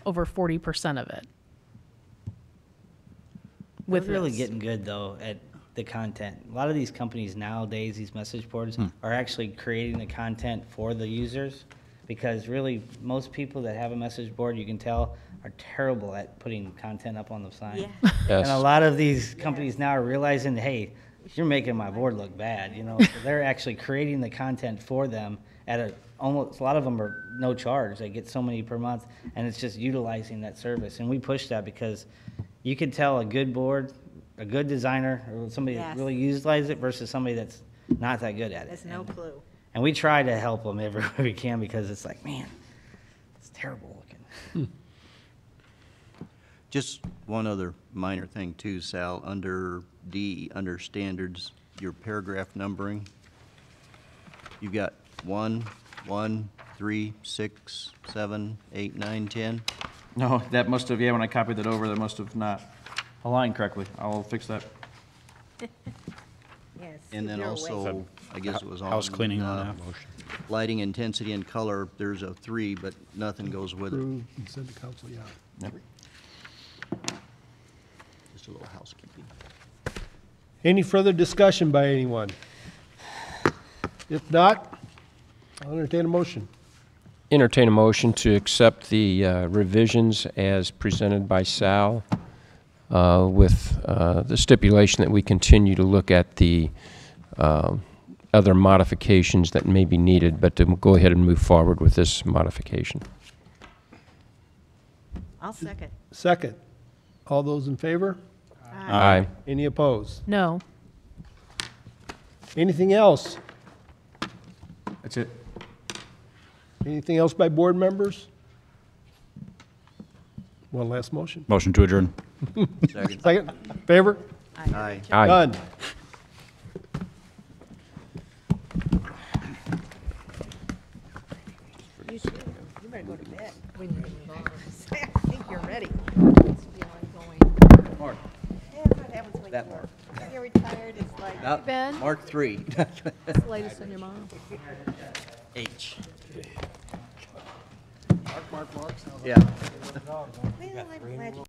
over 40% of it. We're With really this. getting good though at the content. A lot of these companies nowadays, these message boards, are actually creating the content for the users, because really most people that have a message board, you can tell, are terrible at putting content up on the sign. Yeah. Yes. And a lot of these companies now are realizing, hey, you're making my board look bad, so they're actually creating the content for them at a lot of them are no charge. They get so many per month, and it's just utilizing that service. And we push that because you can tell a good board, a good designer, or somebody that Yes. really utilizes it versus somebody that's not that good at it. There's no clue. And we try to help them everywhere we can, because it's like, man, it's terrible looking. Just one other minor thing too, Sal, under D, under standards, your paragraph numbering, you've got 1, 1, 3, 6, 7, 8, 9, 10. No, that must have, when I copied that over, that must have not aligned correctly. I'll fix that. Yes. And then you're also, I guess it was on. House cleaning on F. Lighting intensity and color, there's a 3, but nothing goes with it. Approve and send to council, yeah. Just a little housekeeping. Any further discussion by anyone? If not, I'll entertain a motion. Entertain a motion to accept the revisions as presented by Sal, with the stipulation that we continue to look at the other modifications that may be needed, but to go ahead and move forward with this modification. I'll second. Second. All those in favor? Aye. Any opposed? No. Anything else? That's it. Anything else by board members? One last motion. Motion to adjourn. Second. Second. Favor? Aye. Aye. Done. You should. You better go to bed when you I think you're ready. Mark. Yeah, that's what happens when That you Mark. when you're retired. It's like, Ben? Mark 3. What's the latest on your mom? H. Mark. Yeah. well, I'm glad you